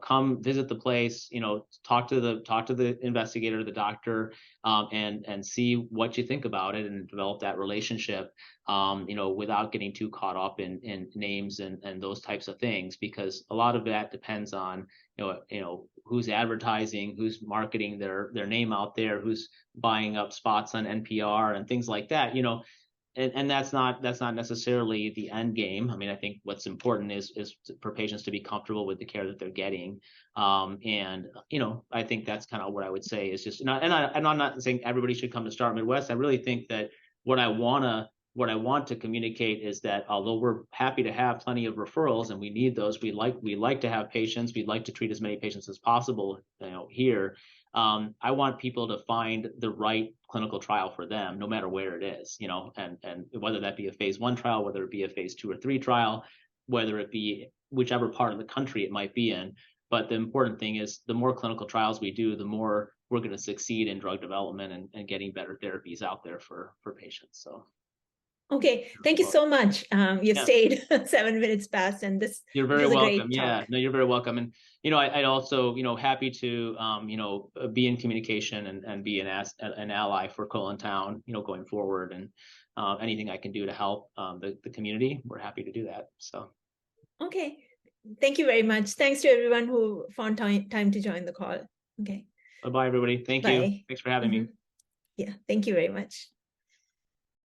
come visit the place, talk to the investigator, the doctor, and see what you think about it and develop that relationship, without getting too caught up in names and those types of things, because a lot of that depends on, who's advertising, who's marketing their name out there, who's buying up spots on NPR and things like that, and that's not necessarily the end game. I mean, I think what's important is for patients to be comfortable with the care that they're getting. And I think that's kind of what I would say is just, and I'm not saying everybody should come to Start Midwest. I really think that what I want to communicate is that although we're happy to have plenty of referrals and we need those, we like to have patients, we'd like to treat as many patients as possible, here. I want people to find the right clinical trial for them, no matter where it is, and whether that be a phase 1 trial, whether it be a phase 2 or 3 trial, whether it be whichever part of the country it might be in. But the important thing is the more clinical trials we do, the more we're going to succeed in drug development and getting better therapies out there for patients. So. Okay, thank you so much. You've stayed 7 minutes past, and you're very welcome. Yeah, no, you're very welcome. And I'd also happy to be in communication and be an ally for Colontown, going forward, and anything I can do to help the community, we're happy to do that. So. Okay, thank you very much. Thanks to everyone who found time to join the call. Okay. Bye, everybody. Thank you. Thanks for having me. Yeah, thank you very much.